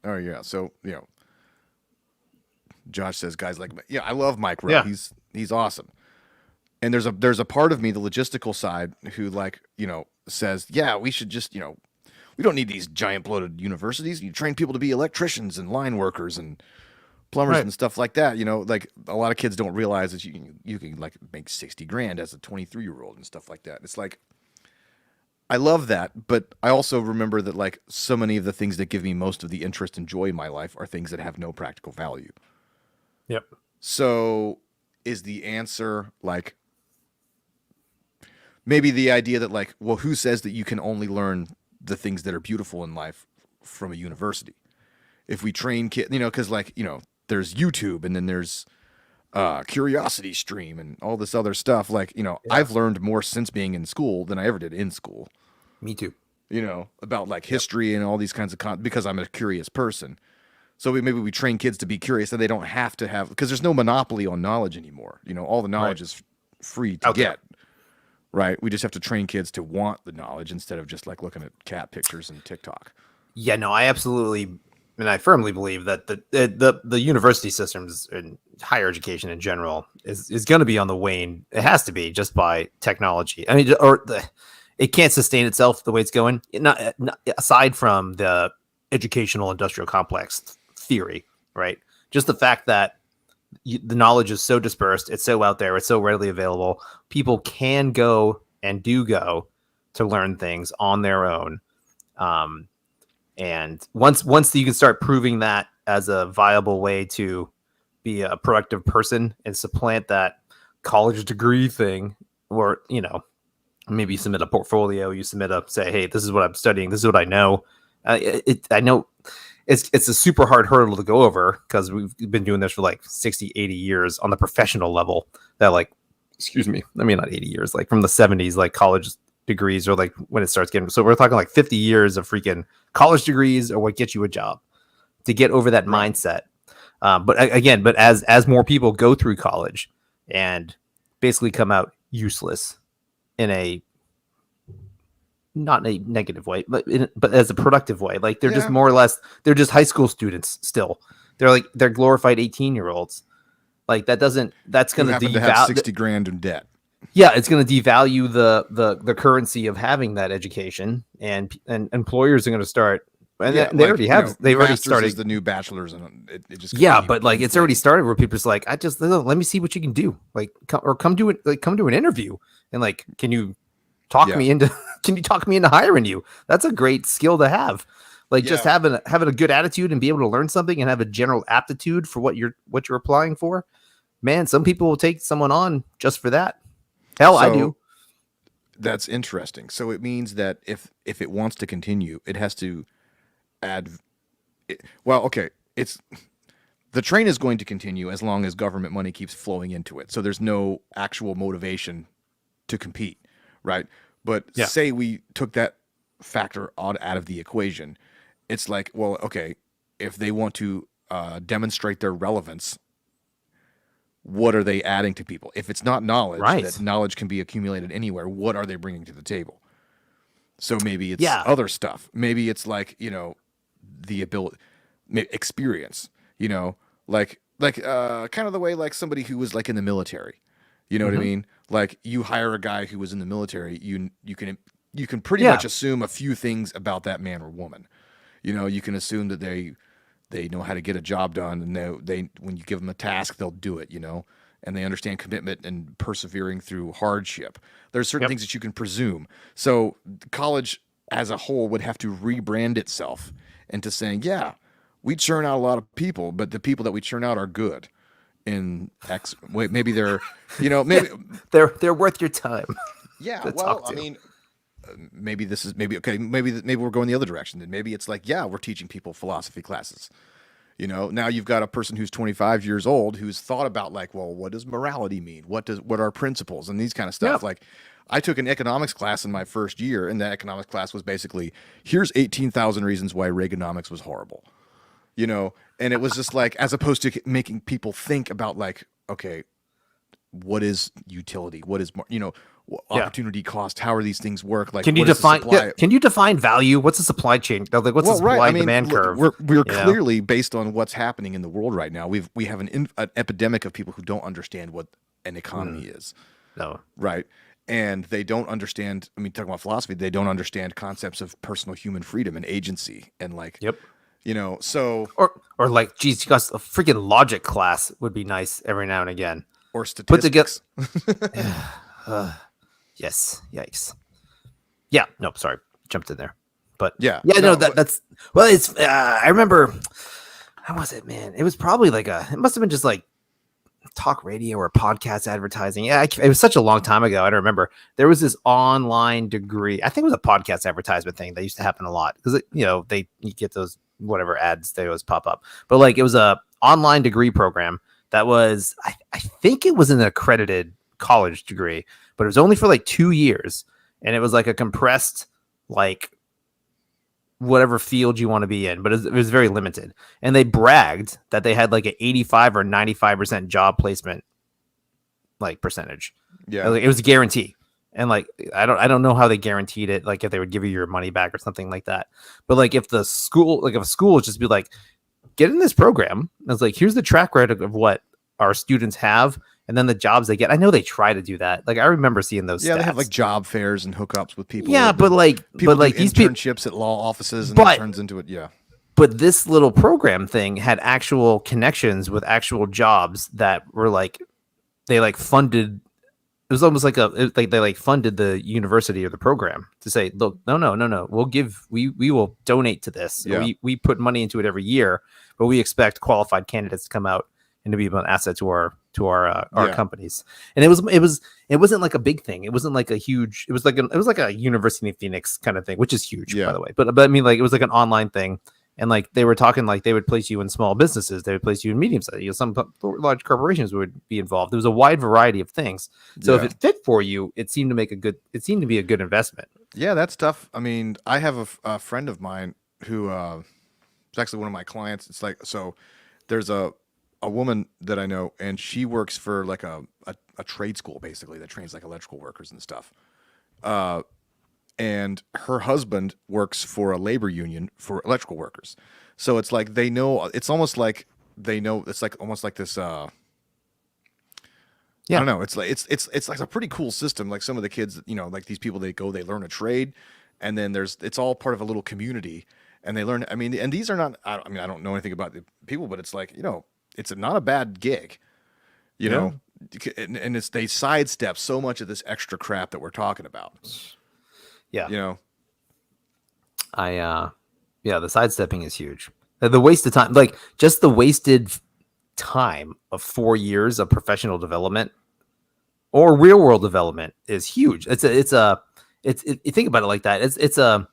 yeah. So, Josh says guys like, yeah, I love Mike Rowe. Yeah. He's awesome. And there's a part of me, the logistical side, who like, says, yeah, we should just, we don't need these giant bloated universities. You train people to be electricians and line workers and plumbers Right. and stuff like that. Like a lot of kids don't realize that you can like make 60 grand as a 23-year-old and stuff like that. It's like, I love that, but I also remember that like so many of the things that give me most of the interest and joy in my life are things that have no practical value. Yep. So is the answer like maybe the idea that like, well, who says that you can only learn the things that are beautiful in life from a university? If we train kids, because like, there's YouTube, and then there's Curiosity Stream and all this other stuff. Like, Yeah. I've learned more since being in school than I ever did in school, Me too. about like Yep. history and all these kinds of because I'm a curious person. So maybe we train kids to be curious, and they don't have to have, because there's no monopoly on knowledge anymore. All the Right. knowledge is free to Out there. get. Right? We just have to train kids to want the knowledge instead of just like looking at cat pictures and TikTok. Yeah, no, I absolutely and I firmly believe that the university systems and higher education in general is going to be on the wane. It has to be, just by technology. I mean, it can't sustain itself the way it's going. Not aside from the educational industrial complex theory, right? Just the fact that the knowledge is so dispersed, it's so out there, it's so readily available. People can go and do go to learn things on their own. Um, and once you can start proving that as a viable way to be a productive person and supplant that college degree thing, or maybe you submit a portfolio, you submit a say, hey, this is what I'm studying, this is what I know. I know it's a super hard hurdle to go over because we've been doing this for like 60, 80 years on the professional level. That like, excuse me, I mean not 80 years, like from the 70s, like college degrees, or like when it starts getting, so we're talking like 50 years of freaking college degrees or what gets you a job, to get over that Right. mindset. But as more people go through college and basically come out useless in a, not in a negative way, but as a productive way. Like they're just Yeah. more or less, they're just high school students still. They're glorified 18-year-olds. Like that's Who going to happen to have devalue. 60 grand in debt. Yeah, it's going to devalue the currency of having that education, and employers are going to start, and Yeah. they Like, already have, they've already masters is started. the new bachelor's, and it just Yeah, continues but to like it's already inflate. started where people's like, I just let me see what you can do. Like come do it, like come to an interview, and like, can you talk Yeah. me into can you talk me into hiring you? That's a great skill to have. Like just Yeah. having a good attitude and be able to learn something and have a general aptitude for what you're applying for. Man, some people will take someone on just for that. Hell, I So do. that's interesting. So it means that if it wants to continue, it has to add. Well, okay, it's the train is going to continue as long as government money keeps flowing into it. So there's no actual motivation to compete, right? But Yeah. say we took that factor out of the equation, it's like, well, okay, if they want to demonstrate their relevance, what are they adding to people? If it's not knowledge, Right. that knowledge can be accumulated anywhere, what are they bringing to the table? So maybe it's Yeah. other stuff. Maybe it's like, the ability, experience, like kind of the way like somebody who was like in the military, You know what I Mhm. mean? Like you hire a guy who was in the military, you can pretty Yeah. much assume a few things about that man or woman. You know, you can assume that they know how to get a job done, and they when you give them a task, they'll do it. You know, and they understand commitment and persevering through hardship. There's certain Yep. things that you can presume. So college as a whole would have to rebrand itself into saying, yeah, we churn out a lot of people, but the people that we churn out are good in X. Wait, maybe they're, you know, Yeah. maybe They're worth your time yeah. to Well, talk I to. mean, maybe this is maybe okay. Maybe we're going the other direction. Then maybe it's like, yeah, we're teaching people philosophy classes. You know, now you've got a person who's 25 years old who's thought about like, well, what does morality mean? What are principles and these kind of Yeah. stuff. Like, I took an economics class in my first year, and that economics class was basically here's 18,000 reasons why Reaganomics was horrible. You know, and it was just like as opposed to making people think about like, okay, what is utility? What is Yeah. opportunity cost? How are these things work? Like, Can you what is the define? Yeah, supply? can you define value? What's the supply chain? Like, what's the Well, right. supply I and mean, demand look, curve? we're You know? clearly based on what's happening in the world right now. We have an epidemic of people who don't understand what an economy is, No. right? And they don't understand. I mean, talking about philosophy, they don't understand concepts of personal human freedom and agency, and like, Yep. so Or like, geez, you got a freaking logic class would be nice every now and again. or Put together. statistics. Yes. Yikes. Yeah. No. Sorry. Jumped in there. But Yeah, yeah. No. no, but That's well. It's. I remember. How was it, man? It was probably like it must have been just like talk radio or podcast advertising. Yeah, it was such a long time ago. I don't remember. There was this online degree. I think it was a podcast advertisement thing that used to happen a lot because you get those whatever ads they always pop up. But like it was a online degree program that was I think it was an accredited college degree, but it was only for like 2 years, and it was like a compressed like whatever field you want to be in, but it was very limited. And they bragged that they had like an 85 or 95% job placement like percentage. yeah, Like, it was a guarantee. And like I don't know how they guaranteed it, like if they would give you your money back or something like that. But like if a school would just be like, get in this program, and it's like, here's the track record of what our students have, and then the jobs they get. I know they try to do that. Like I remember seeing those. yeah. Stats. They have like job fairs and hookups with people. yeah, but people do these people. internships at law offices, and But it turns into it. Yeah, but this little program thing had actual connections with actual jobs that were like they like funded. It was almost like they like funded the university or the program to say, look, no, we will donate to this. Yeah. We put money into it every year, but we expect qualified candidates to come out and to be an asset to our Yeah. companies. And it wasn't like a big thing. It wasn't like a huge. It was like a University of Phoenix kind of thing, which is huge, Yeah. by the way. But I mean, like it was like an online thing. And like they were talking, like they would place you in small businesses, they would place you in medium sized. Some large corporations would be involved. There was a wide variety of things. So if Yeah. it fit for you, it seemed to be a good investment. Yeah, that's tough. I mean, I have a friend of mine who is actually one of my clients. It's like, so there's a woman that I know, and she works for like a trade school basically that trains like electrical workers and stuff. And her husband works for a labor union for electrical workers. So it's like they know. It's almost like they know. It's like almost like this. I Yeah. don't know. It's like it's like a pretty cool system. Like some of the kids, like these people, they learn a trade, and then it's all part of a little community, and they learn. I mean, and these are not. I mean, I don't know anything about the people, but it's like it's not a bad gig, you know. And they sidestep so much of this extra crap that we're talking about. Yeah. You know. The sidestepping is huge. The waste of time, like just the wasted time of 4 years of professional development or real world development is huge. You think about it like that.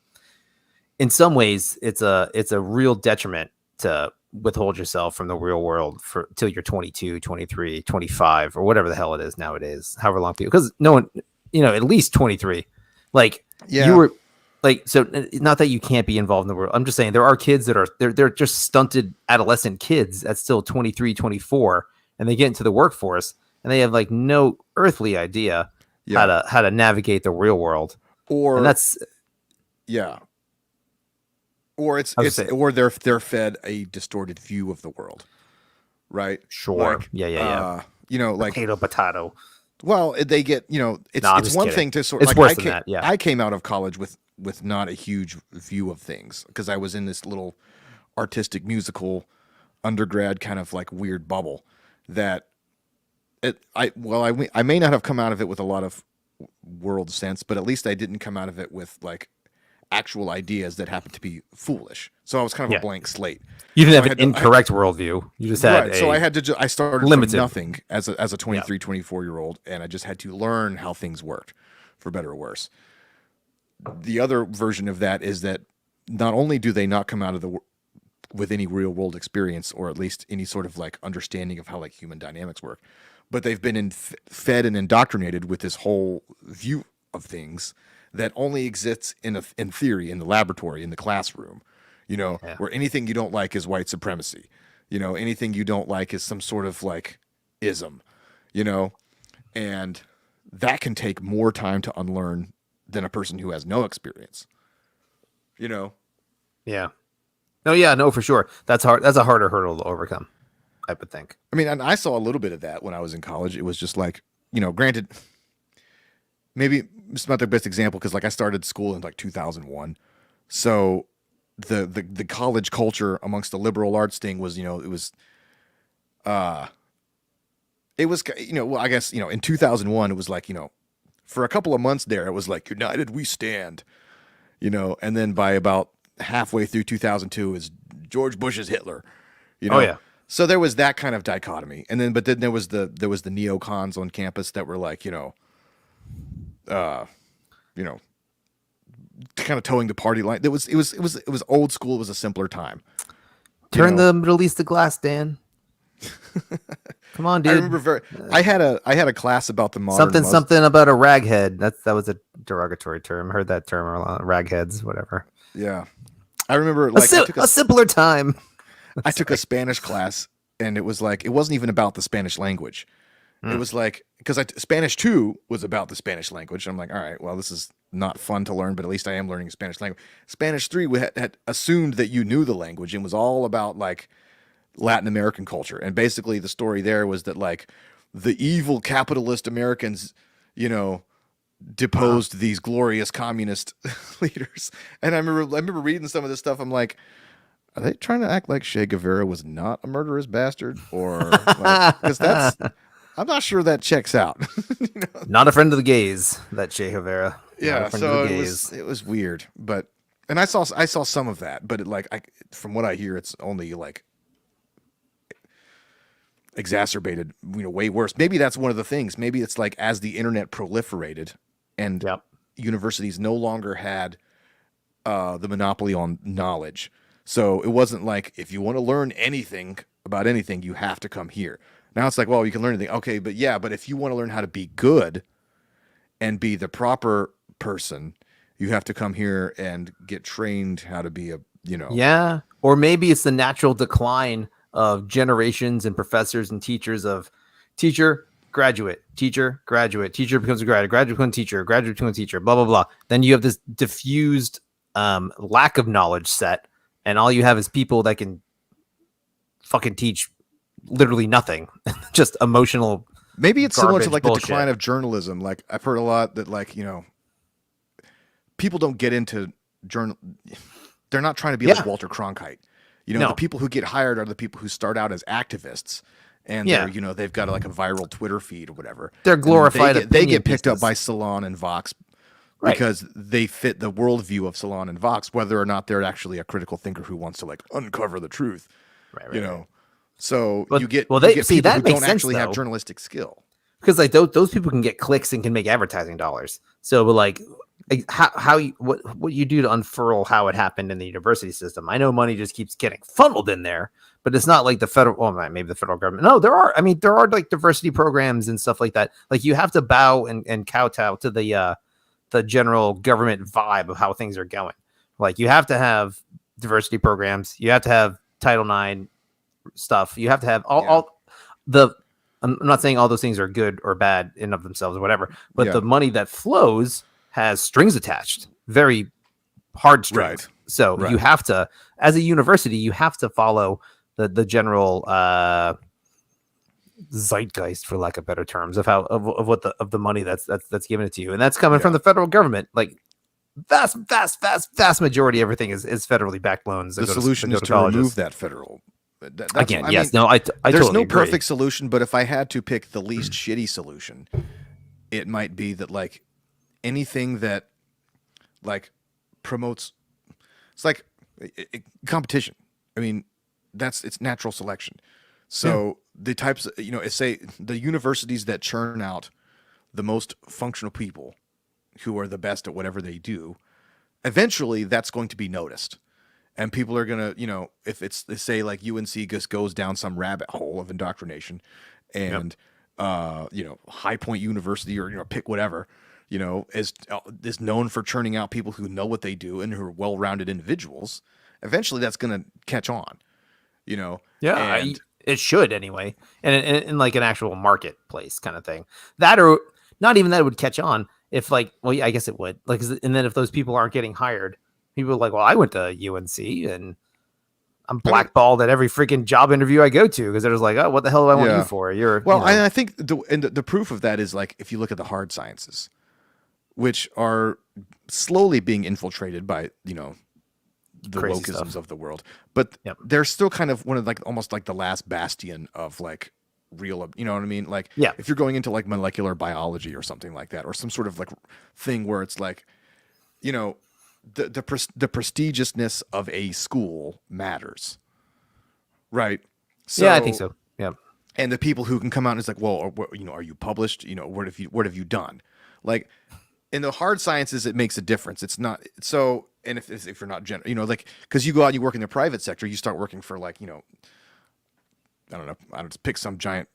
In some ways it's a real detriment to withhold yourself from the real world for till you're 22, 23, 25 or whatever the hell it is nowadays, however long people, because no one, at least 23, like Yeah. you were like, so not that you can't be involved in the world. I'm just saying there are kids that are they're just stunted adolescent kids that's still 23, 24, and they get into the workforce and they have like no earthly idea Yeah. how to navigate the real world. Or And that's yeah. Or I was saying- or they're fed a distorted view of the world, right? sure. Like, Yeah. like Potato. Well, they get, it's No, I'm it's just one kidding. thing to sort It's like worse than that. Yeah. I came out of college with not a huge view of things because I was in this little artistic musical undergrad kind of like weird bubble that I may not have come out of it with a lot of world sense, but at least I didn't come out of it with like actual ideas that happened to be foolish. So I was kind of Yeah. a blank slate. You didn't So have an incorrect worldview. You just had Right. So I had to I started limited. from nothing as a 23, 24-year-old, and I just had to learn how things worked, for better or worse. The other version of that is that not only do they not come out of with any real world experience, or at least any sort of like understanding of how like human dynamics work, but they've been fed and indoctrinated with this whole view of things that only exists in theory, in the laboratory, in the classroom, where anything you don't like is white supremacy, anything you don't like is some sort of like ism, and that can take more time to unlearn than a person who has no experience, Yeah. No, yeah, no, for sure. That's hard. That's a harder hurdle to overcome, I would think. I mean, and I saw a little bit of that when I was in college. It was just like, granted, maybe it's not the best example because like I started school in like 2001. So the college culture amongst the liberal arts thing was, well, I guess, in 2001, it was like, for a couple of months there, it was like, united we stand, and then by about halfway through 2002 is George Bush's Hitler, Oh, yeah. So there was that kind of dichotomy. And then, but then there was the neocons on campus that were like, kind of towing the party line. It was old school. It was a simpler time. Turn the Middle East to glass, Dan. Come on, dude. I remember I had a class about the modern something about a raghead. That was a derogatory term. Heard that term a lot. Ragheads, whatever. Yeah, I remember like a simpler time. I took a Spanish class, and it was like it wasn't even about the Spanish language. It was like because Spanish 2 was about the Spanish language. I'm like, all right, well, this is not fun to learn, but at least I am learning Spanish language. Spanish 3 had assumed that you knew the language and was all about like Latin American culture. And basically the story there was that like the evil capitalist Americans, deposed these glorious communist leaders. And I remember reading some of this stuff. I'm like, are they trying to act like Che Guevara was not a murderous bastard? Or because I'm not sure that checks out. Not a friend of the gays, that Che Guevara. Yeah, so it was weird. But and I saw some of that, but from what I hear, it's only like exacerbated, way worse. Maybe that's one of the things. Maybe it's like as the internet proliferated and universities no longer had the monopoly on knowledge. So it wasn't like if you want to learn anything about anything, you have to come here. Now it's like, well, you can learn anything. Okay, but if you want to learn how to be good and be the proper person, you have to come here and get trained how to be Yeah, or maybe it's the natural decline of generations and professors and teachers of teacher, graduate, teacher, graduate, teacher becomes a graduate becomes a teacher, graduate becomes a teacher, blah, blah, blah. Then you have this diffused lack of knowledge set, and all you have is people that can fucking teach literally nothing, just emotional. Maybe it's similar to like bullshit. The decline of journalism. Like I've heard a lot that like, people don't get into journal. They're not trying to be like Walter Cronkite. The people who get hired are the people who start out as activists, and they've got like a viral Twitter feed or whatever. They're glorified. They get picked up by Salon and Vox because they fit the worldview of Salon and Vox, whether or not they're actually a critical thinker who wants to like uncover the truth. Right. So you get people who don't actually have journalistic skill. Because like those people can get clicks and can make advertising dollars. So, but like what you do to unfurl how it happened in the university system. I know money just keeps getting funneled in there, but it's not like the federal. Well, maybe the federal government. No, there are. I mean, there are like diversity programs and stuff like that. Like you have to bow and kowtow to the general government vibe of how things are going. Like you have to have diversity programs. You have to have Title IX stuff. You have to have all the. I'm not saying all those things are good or bad in of themselves or whatever, but the money that flows has strings attached, very hard strings. Right. So you have to, as a university, you have to follow the general zeitgeist, for lack of better terms, of how of what the money that's given it to you, and that's coming from the federal government. Like vast majority, everything is federally backed loans. The solution is to remove that federal. Again, yes, no, I there's totally no agree. perfect solution, but if I had to pick the least shitty solution, it might be that like anything that like promotes, it's like competition. I mean, it's natural selection. So the types, say the universities that churn out the most functional people who are the best at whatever they do, eventually that's going to be noticed. And people are going to, if it's, say, like UNC just goes down some rabbit hole of indoctrination and, High Point University or, pick whatever, is known for churning out people who know what they do and who are well-rounded individuals, eventually that's going to catch on, Yeah, it should anyway. And in like an actual marketplace kind of thing. That or not even that it would catch on if like, well, yeah, I guess it would. Like, and then if those people aren't getting hired, people are like, well, I went to UNC and I'm blackballed at every freaking job interview I go to because they're just like, oh, what the hell do I want you for? I think the proof of that is like if you look at the hard sciences, which are slowly being infiltrated by the crazy wokeisms stuff of the world, but they're still kind of one of like almost like the last bastion of like real, you know what I mean? Like, if you're going into like molecular biology or something like that, or some sort of like thing where it's like, the prestigiousness of a school matters, right? So, I think so. Yeah, and the people who can come out and it's like, well, are you published? What have you done? Like in the hard sciences, it makes a difference. It's not so. And if you're not like because you go out and you work in the private sector, you start working for like I don't know. I don't pick some giant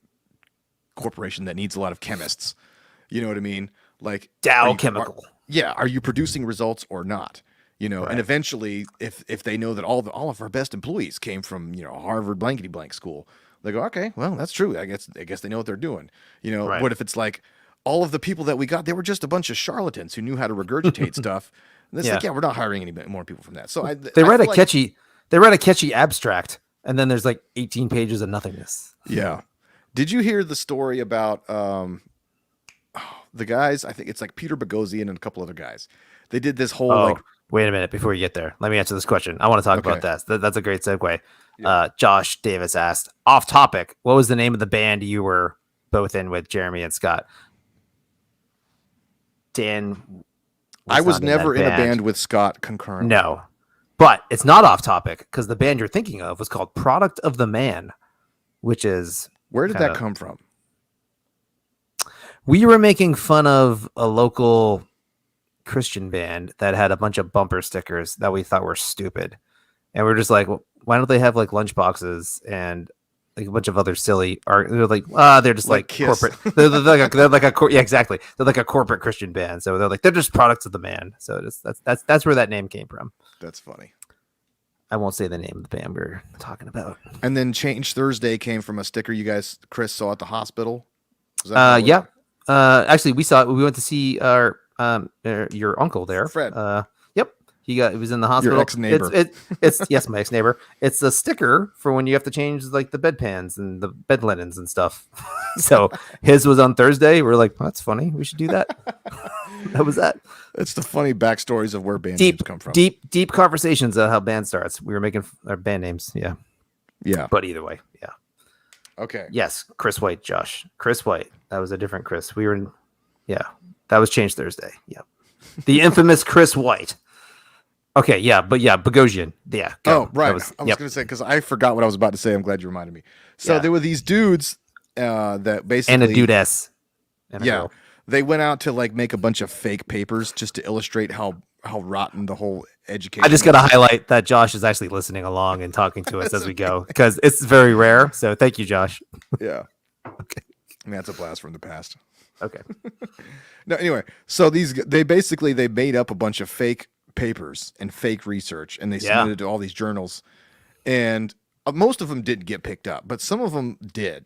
corporation that needs a lot of chemists. You know what I mean? Like Dow Chemical. Are you producing results or not? Right. And eventually, if they know that all of our best employees came from Harvard blankety blank school, they go, okay, well that's true. I guess they know what they're doing. Right. What if it's like all of the people that we got, they were just a bunch of charlatans who knew how to regurgitate stuff. And it's like, we're not hiring any more people from that. So they write a catchy abstract, and then there's like 18 pages of nothingness. Yeah. Did you hear the story about the guys? I think it's like Peter Boghossian and a couple other guys. They did this whole wait a minute before you get there. Let me answer this question. I want to talk about that. That's a great segue. Yeah. Josh Davis asked, off topic, what was the name of the band you were both in with Jeremy and Scott? Dan. I was never in a band with Scott concurrently. No, but it's not off topic because the band you're thinking of was called Product of the Man, which is where did that come from? We were making fun of a local Christian band that had a bunch of bumper stickers that we thought were stupid, and we're just like, well, why don't they have like lunch boxes and like a bunch of other silly art? They're like, they're just like corporate. they're like a exactly. They're like a corporate Christian band, so they're just products of the man. So that's where that name came from. That's funny. I won't say the name of the band we're talking about. And then Change Thursday came from a sticker you guys, Chris, saw at the hospital. Yeah. Actually, we saw it. We went to see your uncle there, Fred. Yep, he was in the hospital. Your ex-neighbor. It's yes, my ex-neighbor. It's a sticker for when you have to change like the bedpans and the bed linens and stuff. So his was on Thursday. We're like, that's funny. We should do that. That was that. It's the funny backstories of where band names come from. Deep conversations of how band starts. We were making our band names. Yeah. But either way, yeah. Okay. Yes, Chris White, Josh. Chris White. That was a different Chris. We were in. Yeah, that was Change Thursday. Yep. The infamous Chris White. Okay, yeah, but yeah, Boghossian. Yeah. Go. Oh, right. I was going to say because I forgot what I was about to say. I'm glad you reminded me. So there were these dudes that basically and a dudess. Yeah. They went out to like make a bunch of fake papers just to illustrate how rotten the whole education. I just got to highlight that Josh is actually listening along and talking to us as we go because it's very rare. So thank you, Josh. Yeah. Okay. I mean, that's a blast from the past. Okay. No, anyway, so they made up a bunch of fake papers and fake research, and they submitted to all these journals, and most of them didn't get picked up, but some of them did.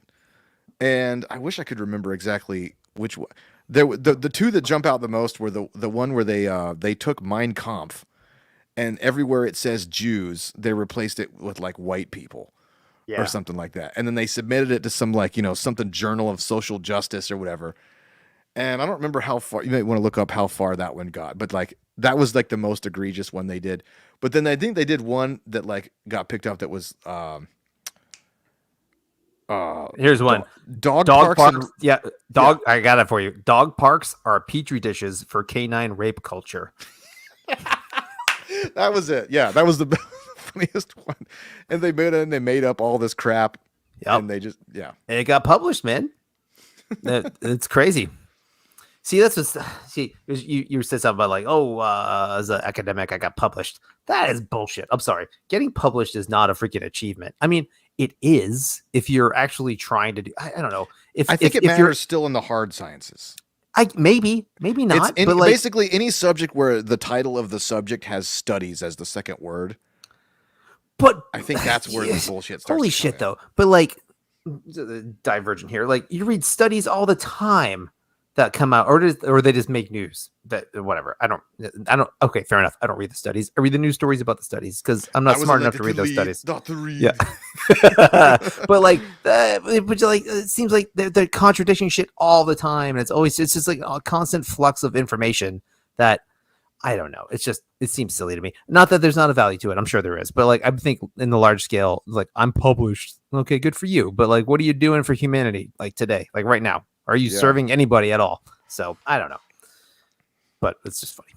And I wish I could remember exactly which one. The two that jump out the most were the one where they took Mein Kampf, and everywhere it says Jews, they replaced it with like white people, or something like that. And then they submitted it to some like, something Journal of Social Justice or whatever. And I don't remember how far. You might want to look up how far that one got, but like that was like the most egregious one they did. But then I think they did one that like got picked up that was Here's one. Dog parks. parks Yeah, dog. Yeah. I got it for you. Dog parks are petri dishes for canine rape culture. That was it. Yeah, that was the funniest one. And they made up all this crap. Yep. And they just and it got published, man. It's crazy. See, that's what. See, you said something about like, as an academic, I got published. That is bullshit. I'm sorry. Getting published is not a freaking achievement. I mean, it is if you're actually trying to do. I don't know. I think it matters still in the hard sciences. Maybe not. But basically, any subject where the title of the subject has studies as the second word. But I think that's where the bullshit starts. Holy shit, though. But like, divergent here. Like, you read studies all the time that come out, or they just make news that whatever. I don't. Okay, fair enough. I don't read the studies. I read the news stories about the studies because I'm not smart enough to read those studies. Not to read. Yeah. But like, it seems like they're contradicting shit all the time, and it's just like a constant flux of information that I don't know. It seems silly to me. Not that there's not a value to it. I'm sure there is, but like, I think in the large scale, like, I'm published. Okay, good for you. But like, what are you doing for humanity? Like today, like right now, are you serving anybody at all? So I don't know, but it's just funny.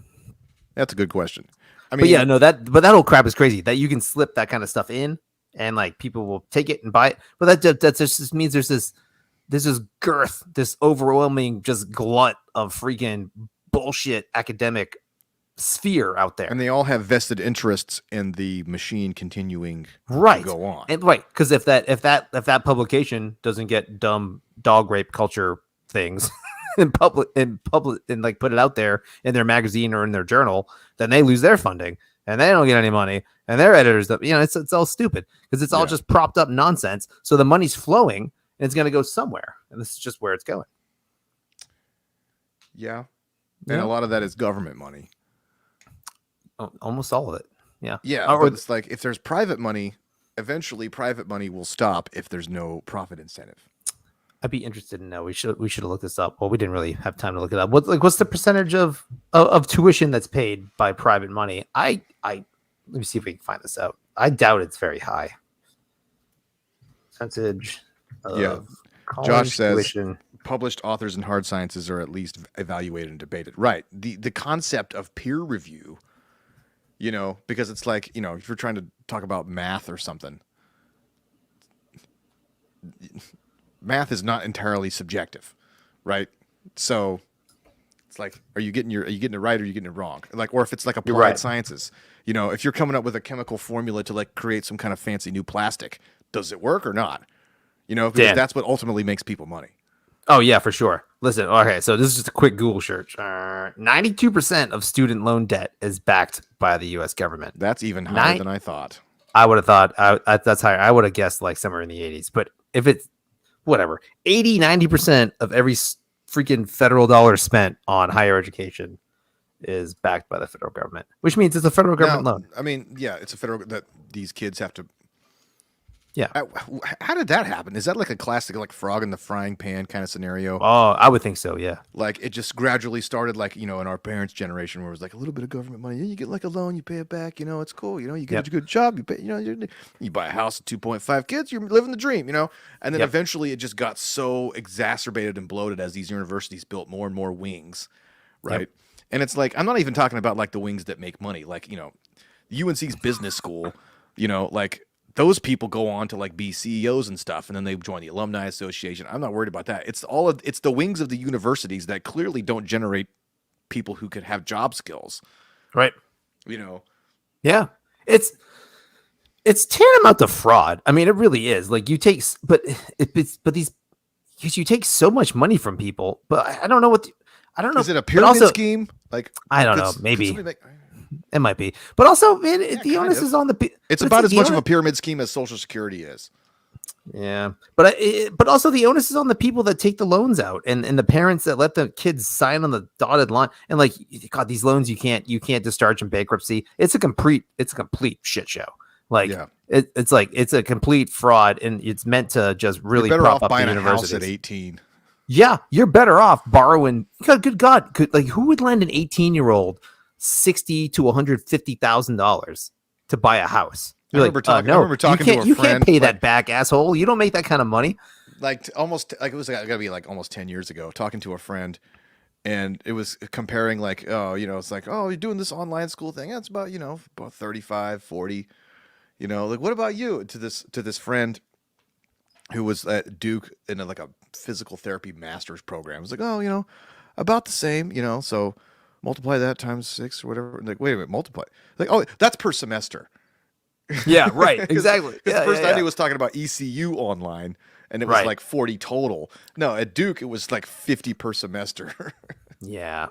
That's a good question. I mean, that whole crap is crazy that you can slip that kind of stuff in and like people will take it and buy it. But that just means there's this girth, this overwhelming just glut of freaking bullshit academic sphere out there, and they all have vested interests in the machine continuing to go on, and because if that publication doesn't get dumb dog rape culture things in public and like put it out there in their magazine or in their journal, then they lose their funding and they don't get any money, and their editors, it's all stupid because it's all just propped up nonsense. So the money's flowing and it's going to go somewhere, and this is just where it's going. Yeah, and a lot of that is government money. Almost all of it. Yeah. But it's like if there's private money, eventually private money will stop if there's no profit incentive. I'd be interested to know. We should have looked this up. Well, we didn't really have time to look it up. What's the percentage of tuition that's paid by private money? Let me see if we can find this out. I doubt it's very high. Percentage of Josh says tuition. Published authors in hard sciences are at least evaluated and debated. Right. The concept of peer review, because it's like, if you're trying to talk about math or something, math is not entirely subjective, right? So it's like, are you getting it right or are you getting it wrong? Like, or if it's like applied sciences, if you're coming up with a chemical formula to like create some kind of fancy new plastic, does it work or not? Because that's what ultimately makes people money. Oh yeah, for sure. Listen, okay, so this is just a quick Google search. 92% of student loan debt is backed by the U.S. government. That's even higher than I thought. I would have thought that's higher. I would have guessed like somewhere in the 80s. But if it's whatever, 90% of every freaking federal dollar spent on higher education is backed by the federal government, which means it's a federal government loan. I mean, yeah, it's a federal that these kids have to. Yeah. How did that happen? Is that like a classic, like frog in the frying pan kind of scenario? Oh, I would think so. Yeah. Like it just gradually started like, in our parents' generation where it was like a little bit of government money. You get like a loan, you pay it back, it's cool. You get a good job, you pay, you buy a house with 2.5 kids, you're living the dream, and then eventually it just got so exacerbated and bloated as these universities built more and more wings. Right. Yep. And it's like, I'm not even talking about like the wings that make money. Like, UNC's business school, like, those people go on to like be CEOs and stuff, and then they join the alumni association. I'm not worried about that. It's the wings of the universities that clearly don't generate people who could have job skills. Right. Yeah. It's tantamount to fraud. I mean, it really is. Like you take so much money from people, but I don't know I don't know. Is it a pyramid scheme? Like, I don't know. Maybe. It might be, but also, man, the onus is on the. It's about as much of a pyramid scheme as Social Security is. Yeah, but also the onus is on the people that take the loans out and the parents that let the kids sign on the dotted line. And like, God, these loans you can't discharge in bankruptcy. It's a complete shit show. Like, It's like it's a complete fraud, and it's meant to just You're really better prop off up the buying a house universities. at 18. Yeah, you're better off borrowing. Good God, like who would lend an 18-year-old $60,000 to $150,000 to buy a house? You're I no, remember talking to a you can't friend, pay like, that back, asshole. You don't make that kind of money. like almost like it was gotta be like almost 10 years ago, talking to a friend, and it was comparing like, oh, it's like, oh, you're doing this online school thing. Yeah, it's about, about 35, 40, like, what about you? To this friend who was at Duke in like a physical therapy master's program. It was like, oh, about the same, so multiply that times 6 or whatever. Like, wait a minute, multiply. Like, oh, that's per semester. Yeah, right. Cause, Exactly. Because the first I knew was talking about ECU online, and it was Right. like 40 total. No, at Duke it was like 50 per semester. Yeah,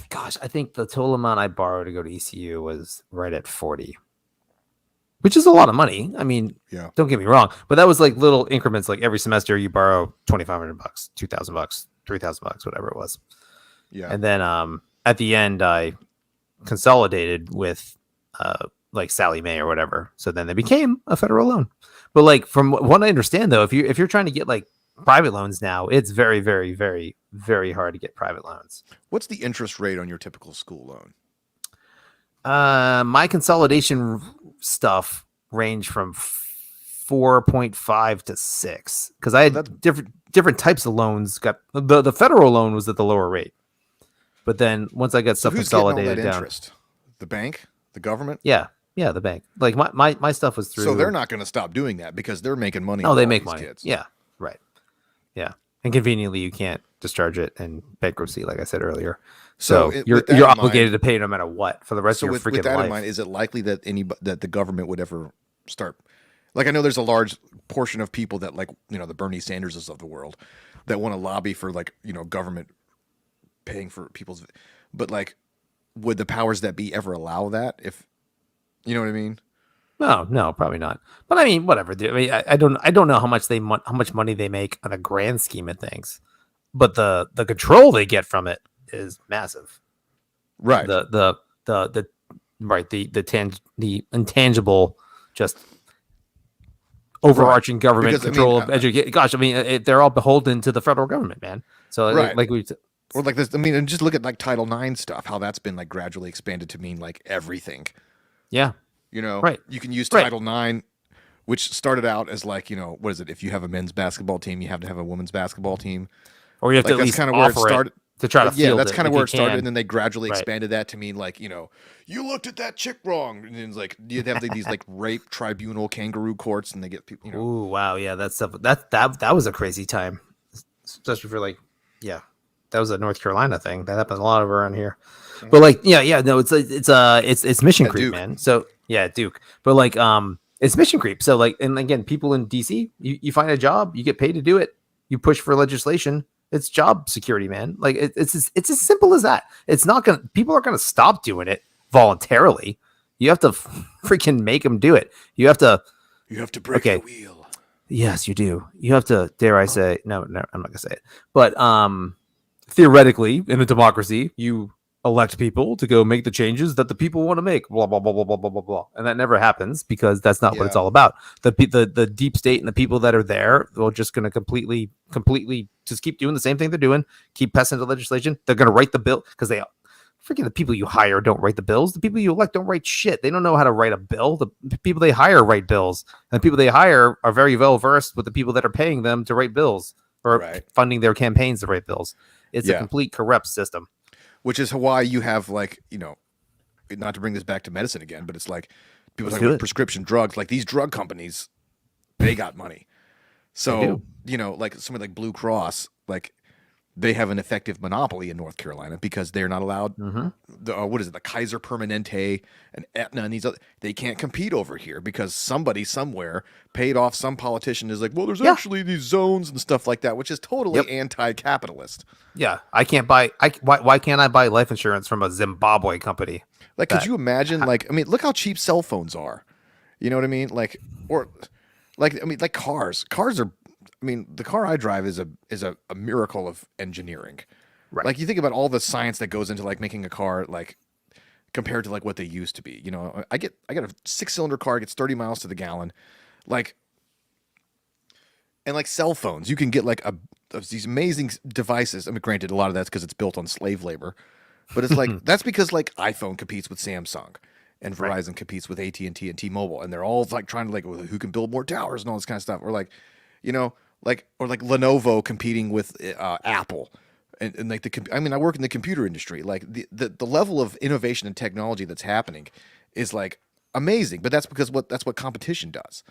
gosh, I think the total amount I borrowed to go to ECU was right at 40, which is a lot of money. I mean, Yeah. don't get me wrong, but that was like little increments. Like every semester, you borrow $2,500, $2,000, $3,000, whatever it was. Yeah. And then at the end, I consolidated with like Sally Mae or whatever. So then they became a federal loan. But like from what I understand, though, if you're trying to get like private loans now, it's very, very, very, very hard to get private loans. What's the interest rate on your typical school loan? My consolidation stuff range from 4.5 to 6 because I had different types of loans. Got the federal loan was at the lower rate, but then once I got stuff who's getting all consolidated that down, interest? The bank, the government. yeah, the bank. Like my stuff was through. So they're not going to stop doing that because they're making money. Oh, on they all make these money. Kids. Yeah, right. Yeah, and conveniently you can't discharge it in bankruptcy, like I said earlier. So you're obligated to pay no matter what for the rest of your freaking with that life. in mind, is it likely that that the government would ever start? Like, I know there's a large portion of people that, like, the Bernie Sanderses of the world that want to lobby for, like, government paying for people's, but like, would the powers that be ever allow that? If you know what I mean? No, probably not. But I mean, whatever. I mean, I don't know how much money they make on a grand scheme of things, but the control they get from it is massive. Right. The intangible, just overarching government Because, control of education. Gosh, I mean, they're all beholden to the federal government, man. So like we. Or like this, I mean, and just look at like Title IX stuff, how that's been like gradually expanded to mean like everything. Yeah. Right. You can use Title IX, which started out as like, what is it? If you have a men's basketball team, you have to have a women's basketball team. Or you have to at least offer it to try to field it. Yeah, that's kind of where it started, and then they gradually expanded that to mean like, you looked at that chick wrong, and it's like you'd have these like rape tribunal kangaroo courts, and they get people. Ooh, wow, yeah, that stuff. That was a crazy time, especially for like, yeah, that was a North Carolina thing that happened a lot of around here. But like, no, it's mission creep, Duke. man. So yeah, Duke, but like, it's mission creep. So like, and again, people in DC, you find a job, you get paid to do it, you push for legislation. It's job security, man. Like it's as simple as that. People are gonna stop doing it voluntarily. You have to freaking make them do it. You have to break the wheel. Yes, you do. You have to, dare I say, no, I'm not gonna say it. But theoretically, in a democracy, you elect people to go make the changes that the people want to make. Blah blah blah blah blah blah blah blah. And that never happens because that's not what it's all about. The deep state and the people that are there are just going to completely just keep doing the same thing they're doing. Keep passing the legislation. They're going to write the bill because they freaking the people you hire don't write the bills. The people you elect don't write shit. They don't know how to write a bill. The people they hire write bills, and the people they hire are very well versed with the people that are paying them to write bills or funding their campaigns to write bills. It's a complete corrupt system. Which is why you have like, not to bring this back to medicine again, but it's like people talking about prescription drugs, like these drug companies, they got money. So, like somebody like Blue Cross, like they have an effective monopoly in North Carolina because they're not allowed. The Kaiser Permanente and Aetna and these other, they can't compete over here because somebody somewhere paid off some politician is like, well, there's actually these zones and stuff like that, which is totally anti-capitalist. Yeah, I can't buy. Why can't I buy life insurance from a Zimbabwe company? Like, could you imagine? Like, I mean, look how cheap cell phones are. You know what I mean? Like, or like, I mean, like cars. Cars are. I mean, the car I drive is a miracle of engineering. Right. Like, you think about all the science that goes into like making a car like compared to like what they used to be. You know, I got a 6-cylinder car, gets 30 miles to the gallon, like, and like cell phones, you can get like these amazing devices. I mean, granted, a lot of that's because it's built on slave labor, but it's like that's because like iPhone competes with Samsung, and Verizon competes with AT&T and T-Mobile, and they're all like trying to like who can build more towers and all this kind of stuff, or like, you know, like or like Lenovo competing with Apple. And like I mean, I work in the computer industry. Like the level of innovation and technology that's happening is like amazing. But that's because that's what competition does.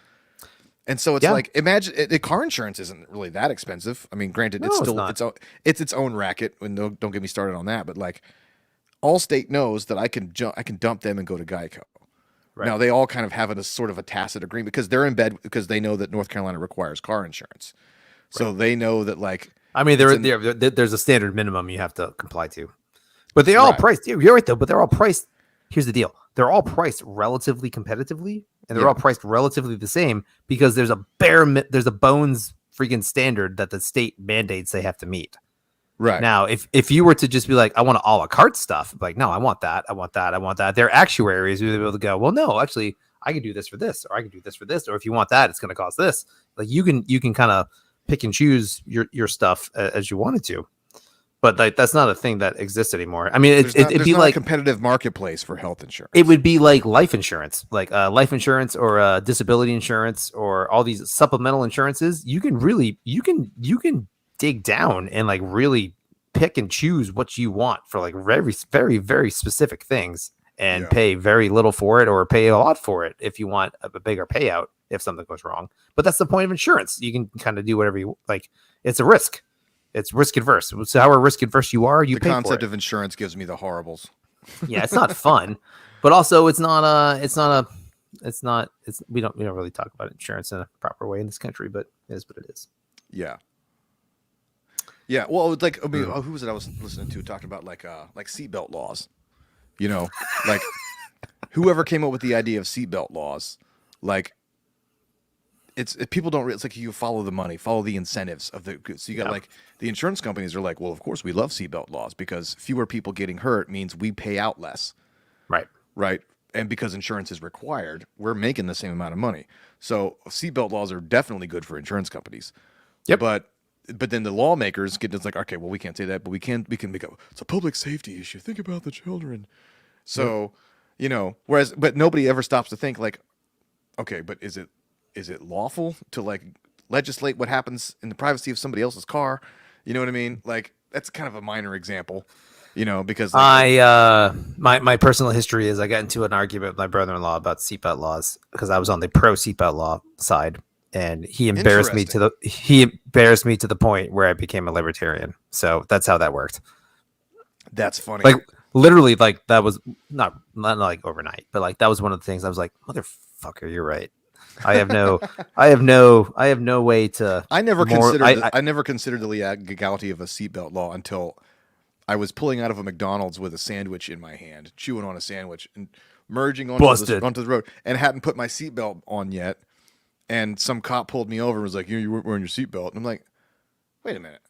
And so it's like, imagine car insurance isn't really that expensive. I mean, granted, it's still it's its own racket. And don't get me started on that. But like, Allstate knows that I can dump them and go to Geico. Right. Now they all kind of have a sort of a tacit agreement because they're in bed because they know that North Carolina requires car insurance. So they know that like. I mean, there's a standard minimum you have to comply to, but they all priced. You're right though, but they're all priced. Here's the deal: they're all priced relatively competitively, and they're all priced relatively the same because there's a bones freaking standard that the state mandates they have to meet. Right now, if you were to just be like, I want a la carte stuff, like no, I want that, their actuaries would be able to go, well, no, actually, I can do this for this, or I can do this for this, or if you want that, it's going to cost this. Like you can kind of pick and choose your stuff as you wanted to, but like that's not a thing that exists anymore. I mean, it'd be like a competitive marketplace for health insurance. It would be like life insurance or disability insurance or all these supplemental insurances. You can dig down and like really pick and choose what you want for like very, very, very specific things and pay very little for it or pay a lot for it if you want a bigger payout if something goes wrong. But that's the point of insurance. You can kind of do whatever you like. It's a risk. It's risk adverse. So however risk adverse you are, you pay for it. The concept of insurance gives me the horribles. Yeah, it's not fun, but also we don't really talk about insurance in a proper way in this country, but it is what it is. Yeah. Yeah. Well, like, I mean, who was it I was listening to talking about like seatbelt laws, you know, like whoever came up with the idea of seatbelt laws, like, people don't. It's like you follow the money, follow the incentives of the. So you got like the insurance companies are like, well, of course we love seatbelt laws because fewer people getting hurt means we pay out less, right, and because insurance is required, we're making the same amount of money. So seatbelt laws are definitely good for insurance companies. Yep. But then the lawmakers get it's like, okay, well we can't say that, but we can make it's a public safety issue. Think about the children. So you know, but nobody ever stops to think like, okay, but is it lawful to like legislate what happens in the privacy of somebody else's car? You know what I mean? Like that's kind of a minor example, you know, because like, my personal history is I got into an argument with my brother-in-law about seatbelt laws because I was on the pro seatbelt law side, and he embarrassed me to the point where I became a libertarian. So that's how that worked. That's funny. Like literally, like that was not like overnight, but like that was one of the things I was like, motherfucker, you're right. I have no way to. I never considered the legality of a seatbelt law until I was pulling out of a McDonald's with a sandwich in my hand, chewing on a sandwich, and merging onto the road, and hadn't put my seatbelt on yet. And some cop pulled me over and was like, "You weren't wearing your seatbelt." And I'm like, "Wait a minute,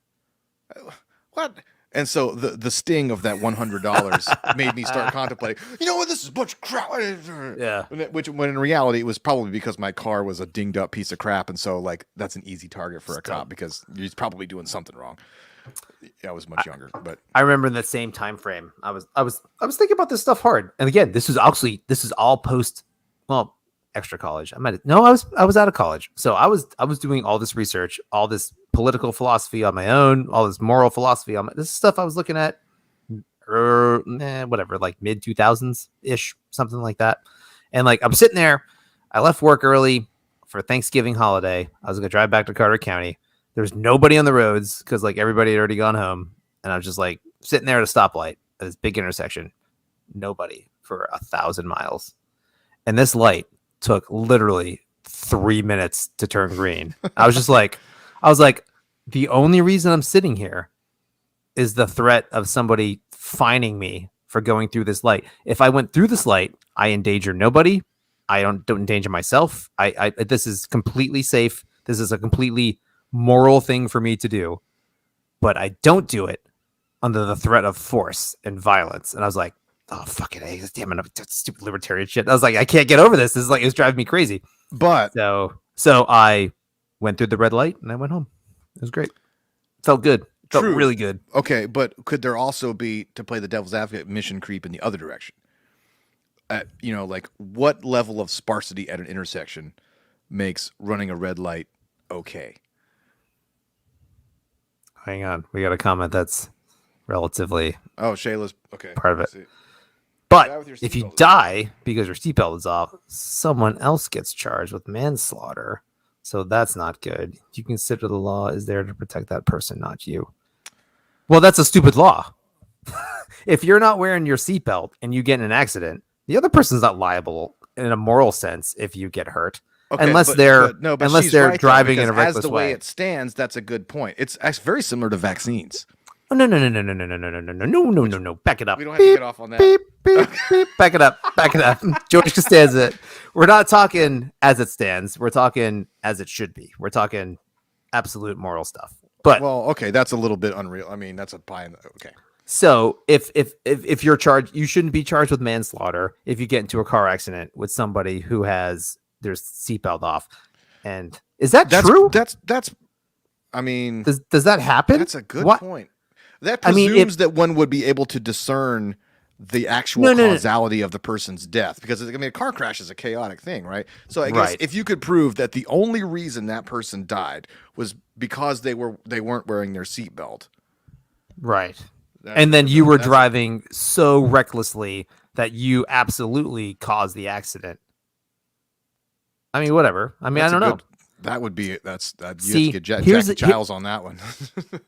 what?" And so the sting of that $100 made me start contemplating, you know what, this is a bunch of crap. Yeah. Which when in reality, it was probably because my car was a dinged up piece of crap. And so like, that's an easy target for a cop because he's probably doing something wrong. Yeah, I was much younger, but I remember in that same time frame, I was thinking about this stuff hard. And again, this is all post, extra college. I was out of college. So I was doing all this research, all this political philosophy on my own, all this moral philosophy this stuff I was looking at whatever, like mid 2000s ish, something like that. And like I'm sitting there, I left work early for Thanksgiving holiday. I was gonna drive back to Carter County. There's nobody on the roads because like everybody had already gone home, and I was just like sitting there at a stoplight at this big intersection, nobody for 1,000 miles, and this light took literally 3 minutes to turn green. I was like, the only reason I'm sitting here is the threat of somebody fining me for going through this light. If I went through this light, I endanger nobody. I don't endanger myself. This is completely safe. This is a completely moral thing for me to do, but I don't do it under the threat of force and violence. And I was like, oh fucking A, damn it, stupid libertarian shit. I was like, I can't get over this. This is like, it's driving me crazy. But So I went through the red light and I went home. It was great. Felt good. Felt True. really good. Okay, but could there also be, to play the devil's advocate, mission creep in the other direction? Like what level of sparsity at an intersection makes running a red light okay? Hang on, we got a comment that's relatively Oh, Shayla's okay. part of it. See. But Die with your if you seatbelt. die because your seatbelt is off, someone else gets charged with manslaughter. So that's not good. You consider the law is there to protect that person, not you. Well, that's a stupid law. If you're not wearing your seatbelt and you get in an accident, the other person's not liable in a moral sense if you get hurt. Okay, unless but they're she's they're right, though, driving in a because reckless as the way. way it stands, that's a good point. It's very similar to vaccines. Oh, no. Back it up. We don't have to get off on that. Beep, beep, beep. Back it up. George Costanza. We're not talking as it stands. We're talking as it should be. We're talking absolute moral stuff. But Well, okay, that's a little bit unreal. I mean, that's a pie in the okay. so if you're charged, you shouldn't be charged with manslaughter if you get into a car accident with somebody who has their seatbelt off. And is that true? That's I mean, Does that happen? that's a good What? point. That I mean, presumes that one would be able to discern the actual No. causality of the person's death, because I mean, a car crash is a chaotic thing, right? So I guess Right. if you could prove that the only reason that person died was because they weren't wearing their seatbelt, Right. And then you were that's- driving so recklessly that you absolutely caused the accident. I mean, whatever. I mean, I that's a don't know. good- That would be that. You See, have to get here's Jackie the- here- Childs on that one.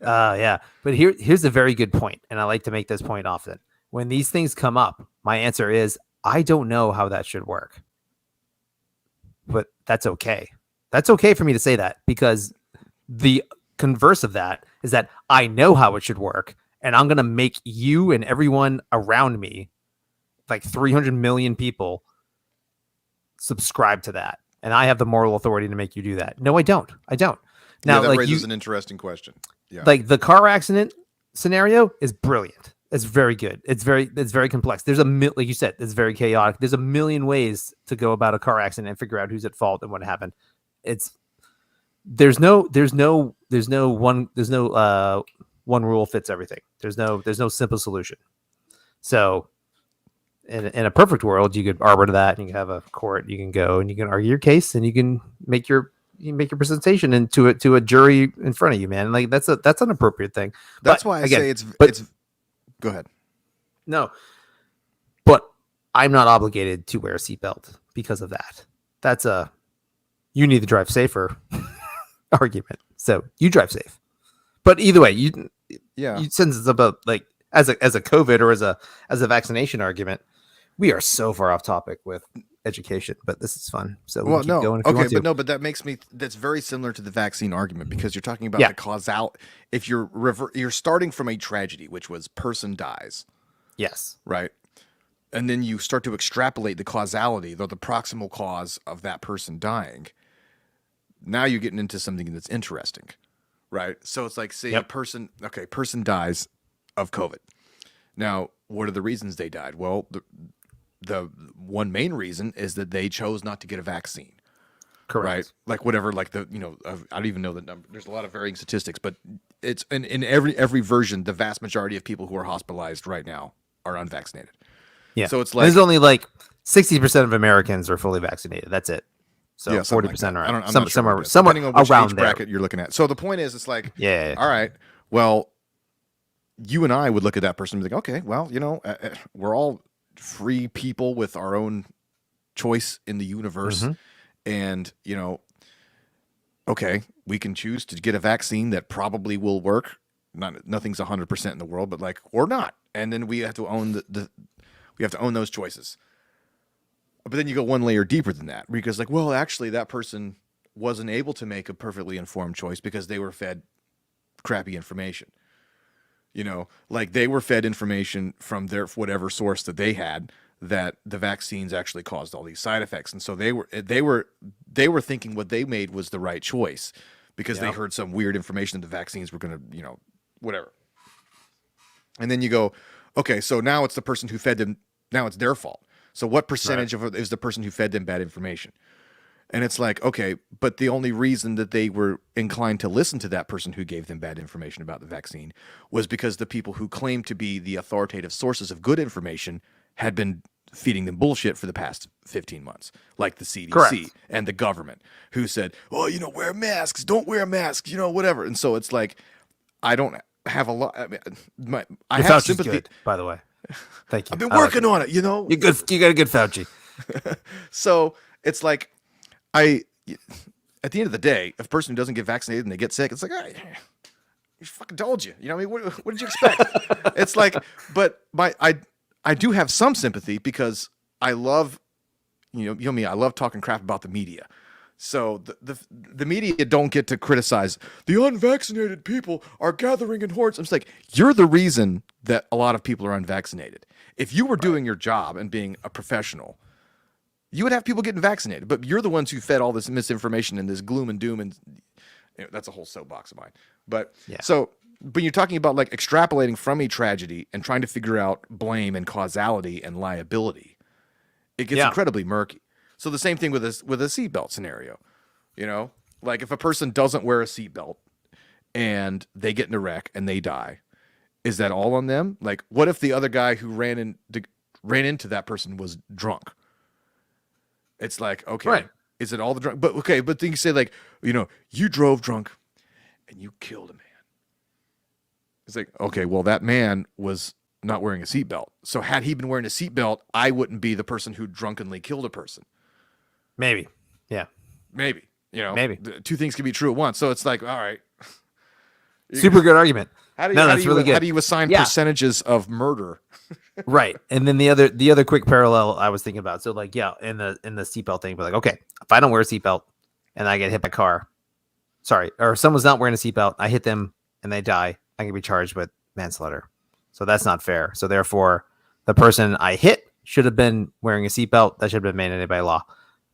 Yeah. But here's a very good point, and I like to make this point often. When these things come up, my answer is I don't know how that should work. But that's okay. That's okay for me to say that, because the converse of that is that I know how it should work, and I'm going to make you and everyone around me, like 300 million people, subscribe to that. And I have the moral authority to make you do that. No, I don't. Now, that like raises an interesting question. Yeah. like the car accident scenario is brilliant. It's very good. It's very complex. There's like you said, it's very chaotic. There's a million ways to go about a car accident and figure out who's at fault and what happened. There's no one rule fits everything. There's no simple solution. So in a perfect world, you could arbor to that, and you can have a court. You can go and you can argue your case, and you can make your presentation into it to a jury in front of you, man. Like that's an appropriate thing. That's But why I again, say it's. Go ahead. No, but I'm not obligated to wear a seatbelt because of that. That's you need to drive safer argument. So you drive safe. But either way, since it's about like as a COVID or as a vaccination argument, we are so far off topic with education, but this is fun. So we can keep going if you want to. But that makes me. That's very similar to the vaccine argument, because you're talking about Yeah. the causal. If you're starting from a tragedy, which was person dies, Yes. right, and then you start to extrapolate the causality, the proximal cause of that person dying. Now you're getting into something that's interesting, right? So it's like, say a person dies of COVID. Now, what are the reasons they died? Well, the one main reason is that they chose not to get a vaccine. Correct. Right? Like whatever, like I don't even know the number. There's a lot of varying statistics, but it's in every version, the vast majority of people who are hospitalized right now are unvaccinated. Yeah. So it's like there's only like 60% of Americans are fully vaccinated. That's it. So yeah, 40% are. I'm not sure somewhere what it is, depending on which around age there. bracket you're looking at. So the point is, it's like, Yeah. all right, well, you and I would look at that person and be like, okay, well, we're all free people with our own choice in the universe. Mm-hmm. And, okay, we can choose to get a vaccine that probably will work. Nothing's 100% in the world, but like, or not. And then we have to own we have to own those choices. But then you go one layer deeper than that, because like, well, actually that person wasn't able to make a perfectly informed choice because they were fed crappy information. Like they were fed information from their whatever source that they had, that the vaccines actually caused all these side effects. And so they were thinking what they made was the right choice because they heard some weird information that the vaccines were going to, whatever. And then you go, okay, so now it's the person who fed them Now it's their fault. So what percentage of it is the person who fed them bad information? And it's like, okay, but the only reason that they were inclined to listen to that person who gave them bad information about the vaccine was because the people who claimed to be the authoritative sources of good information had been feeding them bullshit for the past 15 months, like the CDC Correct. and the government, who said, oh, wear masks, don't wear masks, whatever. And so it's like, I don't have a lot. I mean, I have Fauci's sympathy. good, by the way. Thank you. I've been I like working on it, You're good. You got a good Fauci. So it's like, at the end of the day, if a person who doesn't get vaccinated and they get sick, it's like, I fucking told you. You know what I mean? What did you expect? It's like, but I do have some sympathy because I love, you know me, I love talking crap about the media. So the media don't get to criticize the unvaccinated people are gathering in hordes. I'm just like, you're the reason that a lot of people are unvaccinated. If you were doing your job and being a professional, you would have people getting vaccinated, but you're the ones who fed all this misinformation and this gloom and doom, and that's a whole soapbox of mine. But so, but you're talking about like extrapolating from a tragedy and trying to figure out blame and causality and liability. It gets incredibly murky. So the same thing with a seatbelt scenario, like if a person doesn't wear a seatbelt and they get in a wreck and they die, is that all on them? Like, what if the other guy who ran into that person was drunk? It's like, okay, is it all the drunk? But okay, but then you say like, you drove drunk and you killed a man. It's like, okay, well, that man was not wearing a seatbelt. So had he been wearing a seatbelt, I wouldn't be the person who drunkenly killed a person. Maybe. Yeah. Maybe. Maybe. Two things can be true at once. So it's like, all right. Super good argument. That's really good. How do you assign percentages of murder? Right. And then the other quick parallel I was thinking about. So like, in the seatbelt thing, but like, okay, if I don't wear a seatbelt and I get hit by a car, or someone's not wearing a seatbelt, I hit them and they die, I can be charged with manslaughter. So that's not fair. So therefore, the person I hit should have been wearing a seatbelt. That should have been mandated by law.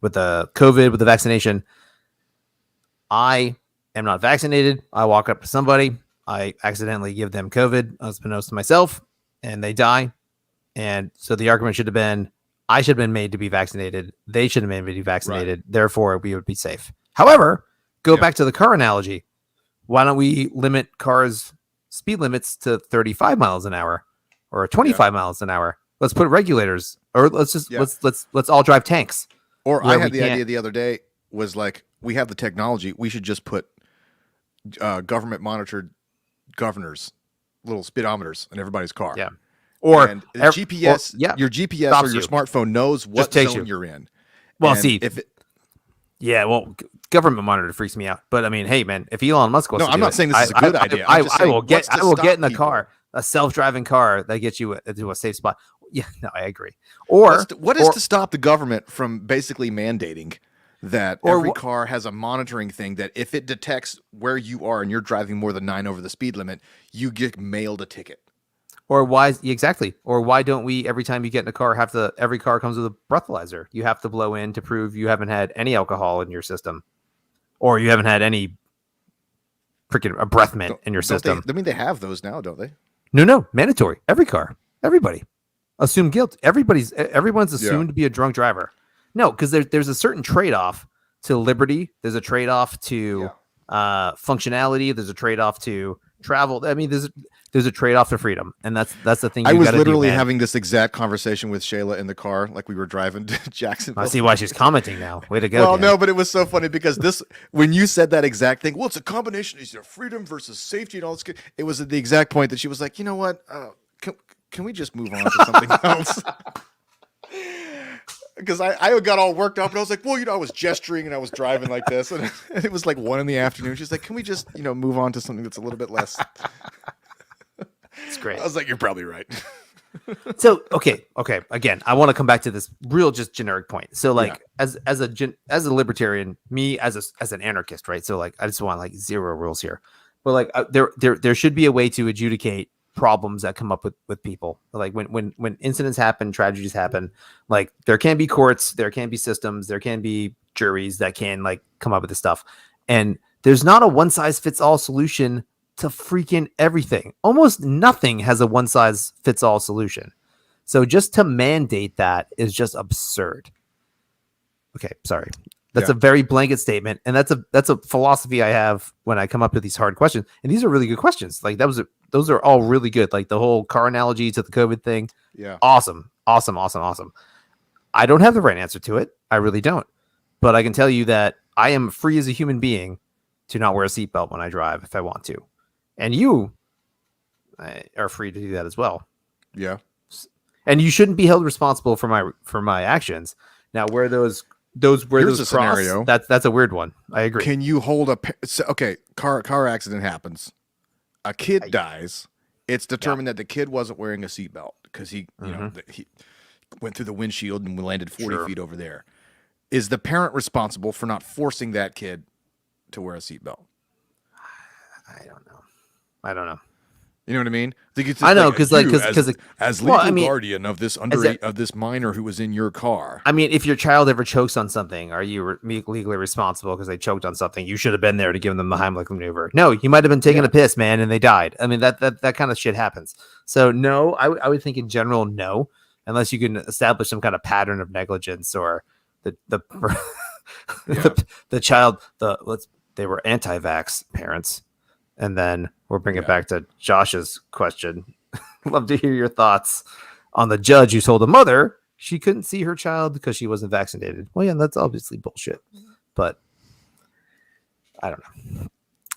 With the COVID, with the vaccination, I am not vaccinated. I walk up to somebody, I accidentally give them COVID, unbeknownst to myself, and they die. And so the argument should have been, I should have been made to be vaccinated. They should have been made to be vaccinated. Right. Therefore, we would be safe. However, go back to the car analogy. Why don't we limit cars' speed limits to 35 miles an hour or 25 miles an hour? Let's put regulators, or let's all drive tanks. Or I had the idea the other day was like, we have the technology. We should just put government monitored governors, little speedometers in everybody's car. Yeah. Or GPS, your GPS or your smartphone knows what zone you're in. Well, government monitor freaks me out. But I mean, hey man, if Elon Musk wants I'm not saying this is a good idea. I will get in the car, a self-driving car that gets you to a safe spot. Yeah, no, I agree. Or what is to stop the government from basically mandating that every car has a monitoring thing that if it detects where you are and you're driving more than 9 over the speed limit, you get mailed a ticket. Or why don't we, every time you get in a car, every car comes with a breathalyzer. You have to blow in to prove you haven't had any alcohol in your system, or you haven't had any freaking a breath mint in your system. They have those now, don't they? No, mandatory. Every car, everybody. Assume guilt. Everyone's assumed to be a drunk driver. No, because there's a certain trade-off to liberty. There's a trade-off to functionality. There's a trade-off to travel. I mean, there's a trade-off to freedom, and that's the thing. I was literally having this exact conversation with Shayla in the car, like we were driving to Jacksonville. I see why she's commenting now. Way to go! Well, no, but it was so funny because when you said that exact thing, well, it's a combination of freedom versus safety and all this. It was at the exact point that she was like, you know what? Can we just move on to something else? Because I got all worked up and I was like, well, I was gesturing and I was driving like this, and it was like 1 PM. She's like, can we just move on to something that's a little bit less? It's great. I was like, you're probably right. So okay. Again, I want to come back to this real just generic point. So like as a libertarian, me as an anarchist, right? So like I just want like zero rules here, but like there should be a way to adjudicate problems that come up with people. Like when incidents happen, tragedies happen, like there can be courts, there can be systems, there can be juries that can like come up with this stuff. And there's not a one size fits all solution to freaking everything. Almost nothing has a one size fits all solution. So just to mandate that is just absurd. Okay, sorry. That's a very blanket statement, and that's a philosophy I have when I come up with these hard questions. And these are really good questions. Like those are all really good. Like the whole car analogy to the COVID thing. Yeah. Awesome. I don't have the right answer to it. I really don't. But I can tell you that I am free as a human being to not wear a seatbelt when I drive if I want to. And you are free to do that as well. Yeah. And you shouldn't be held responsible for my actions. Now, where those Here's cross, a scenario. That's a weird one. I agree. Can you hold okay, car accident happens. A kid dies. It's determined that the kid wasn't wearing a seatbelt because he went through the windshield and landed 40 feet over there. Is the parent responsible for not forcing that kid to wear a seatbelt? I don't know. You know what I mean? I know because as legal guardian of this of this minor who was in your car. I mean, if your child ever chokes on something, are you legally responsible because they choked on something? You should have been there to give them the Heimlich maneuver. No, you might have been taking a piss, man, and they died. I mean, that kind of shit happens. So no, I would think in general, no, unless you can establish some kind of pattern of negligence or the child they were anti-vax parents. And then we'll bring it back to Josh's question. Love to hear your thoughts on the judge who told the mother she couldn't see her child because she wasn't vaccinated. Well, yeah, that's obviously bullshit. But I don't know.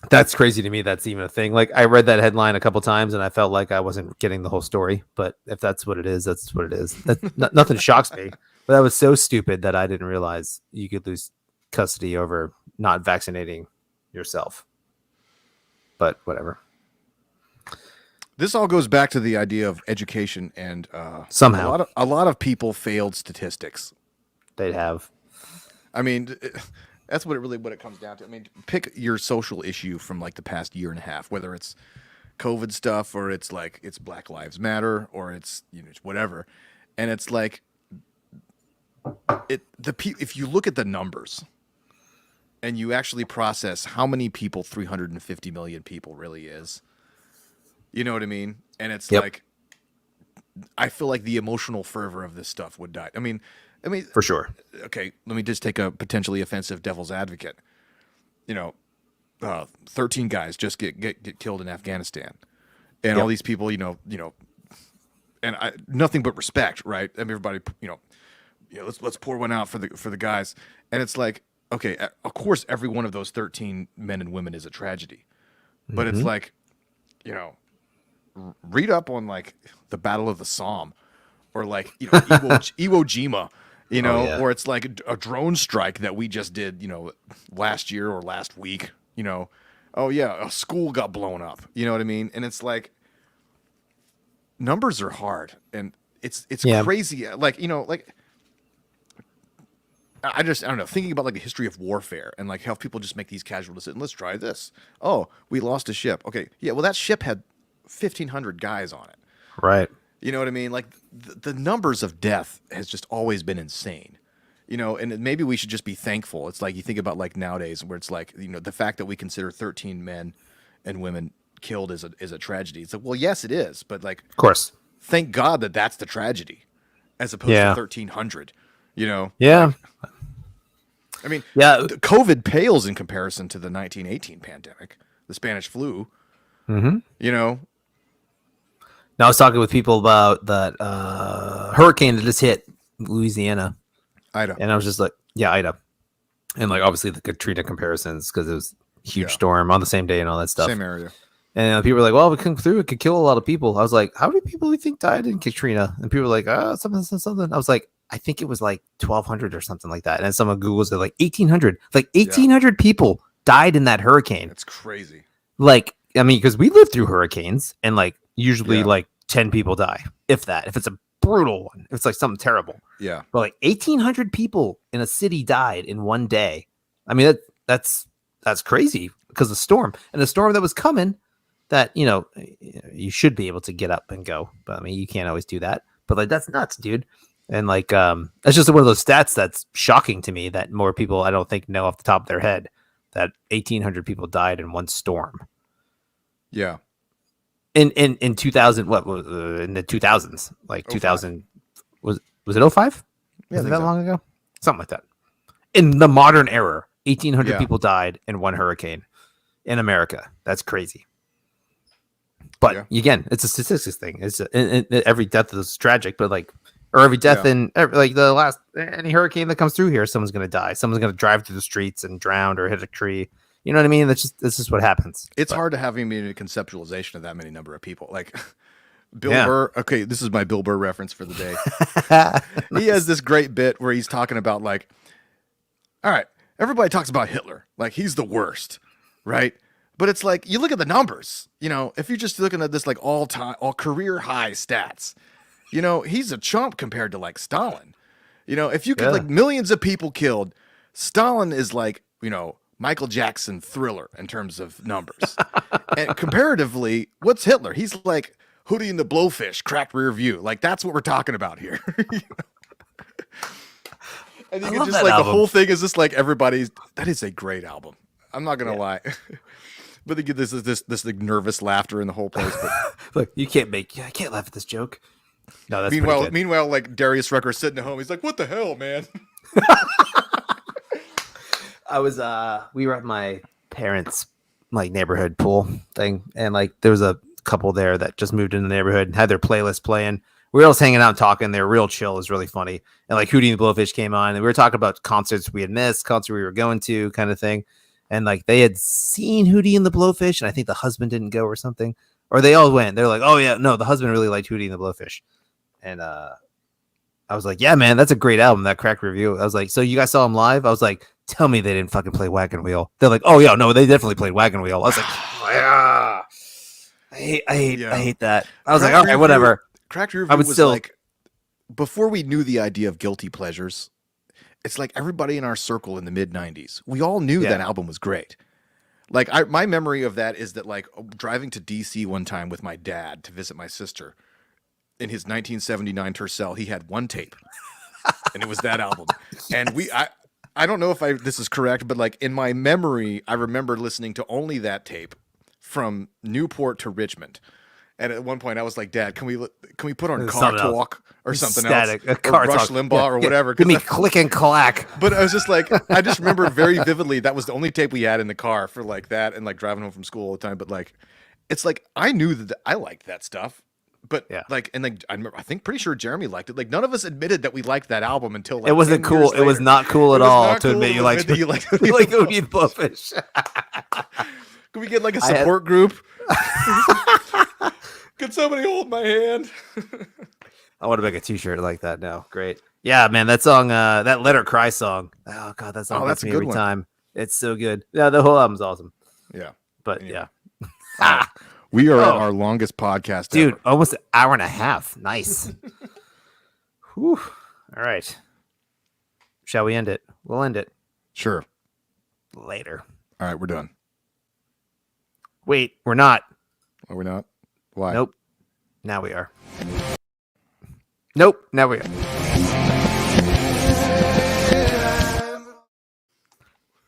That's crazy to me. That's even a thing. Like I read that headline a couple times and I felt like I wasn't getting the whole story. But if that's what it is, that's what it is. Nothing shocks me. But that was so stupid that I didn't realize you could lose custody over not vaccinating yourself. But whatever. This all goes back to the idea of education and somehow a lot of people failed statistics. They'd have. I mean, that's what it comes down to. I mean, pick your social issue from like the past year and a half, whether it's COVID stuff or it's Black Lives Matter or it's whatever, and it's like if you look at the numbers. And you actually process how many people 350 million people really is. You know what I mean? And it's like, I feel like the emotional fervor of this stuff would die. I mean, for sure. Okay, let me just take a potentially offensive devil's advocate. 13 guys just get killed in Afghanistan, and all these people, and nothing but respect, right? I mean, everybody, let's pour one out for the guys, and it's like. Okay, of course, every one of those 13 men and women is a tragedy. But it's like, read up on like the Battle of the Somme or like, Iwo Jima, or it's like a drone strike that we just did, last year or last week, oh yeah, a school got blown up. You know what I mean? And it's like, numbers are hard and it's crazy. Like, I don't know, thinking about like the history of warfare and like how people just make these casual decisions. Let's try this. Oh, we lost a ship. Okay. Yeah. Well, that ship had 1,500 guys on it. Right. You know what I mean? Like the numbers of death has just always been insane, and maybe we should just be thankful. It's like you think about like nowadays where it's like, the fact that we consider 13 men and women killed is a tragedy. It's like, well, yes, it is. But like, of course, thank God that that's the tragedy as opposed to 1,300. Yeah. I mean, COVID pales in comparison to the 1918 pandemic, the Spanish flu. Mm-hmm. Now, I was talking with people about that hurricane that just hit Louisiana. Ida. And I was just like, Ida. And like, obviously the Katrina comparisons because it was a huge storm on the same day and all that stuff. Same area. And people were like, well, if it comes through, it could kill a lot of people. I was like, how many people do you think died in Katrina? And people were like, something. I was like, I think it was like 1,200 or something like that. And someone Googles it like 1,800. Like 1,800 people died in that hurricane. That's crazy. Like, I mean, because we live through hurricanes and like usually like 10 people die, if it's a brutal one. It's like something terrible. Yeah. But like 1,800 people in a city died in one day. I mean, that's crazy because of the storm and the storm that was coming that, you should be able to get up and go. But I mean, you can't always do that. But like, that's nuts, dude. And like, that's just one of those stats that's shocking to me that more people, I don't think, know off the top of their head that 1,800 people died in one storm. Yeah. in 2000, what was in the 2000s, like 05. 2000, was it 05? Yeah, Was I it think that so. long ago? Something like that. In the modern era, 1,800 Yeah. people died in one hurricane in America. That's crazy. But again, it's a statistics thing. It's every death is tragic, but like, or every death in like the last any hurricane that comes through here, someone's gonna die. Someone's gonna drive through the streets and drown or hit a tree. You know what I mean? That's just what happens. It's hard to have a conceptualization of that many number of people. Like Bill Yeah. Burr. Okay, this is my Bill Burr reference for the day. He has this great bit where he's talking about like, all right, everybody talks about Hitler, like he's the worst, right? But it's like you look at the numbers, you know, if you're just looking at this like all career high stats, you know, he's a chump compared to like Stalin. You know, if you get like millions of people killed, Stalin is like, you know, Michael Jackson Thriller in terms of numbers. And comparatively, what's Hitler? He's like Hootie and the Blowfish, cracked rear view. Like that's what we're talking about here. And you can just like album. The whole thing is just like everybody's. That is a great album. I'm not gonna lie, but they get this like nervous laughter in the whole place. But look, I can't laugh at this joke. No, that's meanwhile, like Darius Rucker sitting at home, he's like, "What the hell, man?" We were at my parents' like neighborhood pool thing, and like there was a couple there that just moved in the neighborhood and had their playlist playing. We were all hanging out and talking. They were real chill. It was really funny. And like Hootie and the Blowfish came on, and we were talking about concerts we had missed, concert we were going to, kind of thing. And like they had seen Hootie and the Blowfish, and I think the husband didn't go or something, or they all went. They're like, "Oh yeah, no, the husband really liked Hootie and the Blowfish." And I was like, "Yeah, man, that's a great album." That crack review. I was like, "So you guys saw him live?" I was like, "Tell me they didn't fucking play Wagon Wheel." They're like, "Oh yeah, no, they definitely played Wagon Wheel." I was like, "Yeah, I hate that." I was like, "All right, whatever." Cracked review was still like, before we knew the idea of guilty pleasures, it's like everybody in our circle in the mid 90s, we all knew that album was great. Like my memory of that is that like driving to DC one time with my dad to visit my sister in his 1979 Tercel, he had one tape and it was that album. And I don't know if this is correct, but like in my memory, I remember listening to only that tape from Newport to Richmond. And at one point, I was like, "Dad, can we put on Car Talk or something else, or Rush Limbaugh or whatever?" Give me Click and Clack. But I was just like, I just remember very vividly that was the only tape we had in the car for like that, and like driving home from school all the time. But like, it's like I knew that I liked that stuff, but like, and like I think pretty sure Jeremy liked it. Like none of us admitted that we liked that album until like it wasn't cool. It was not cool at all to admit you liked Hootie and Blowfish. Can we get like a support group? Can somebody hold my hand? I want to make a t-shirt like that now. Great. Yeah, man, that song, that Let Her Cry song. Oh, God, that song gets me every time. It's so good. Yeah, the whole album's awesome. Yeah. But, yeah. We are at our longest podcast Dude, ever. Almost an hour and a half. Nice. Whew. All right. Shall we end it? We'll end it. Sure. Later. All right, we're done. Wait, we're not. Are we not? Why? Nope. Now we are. Nope. Now we are.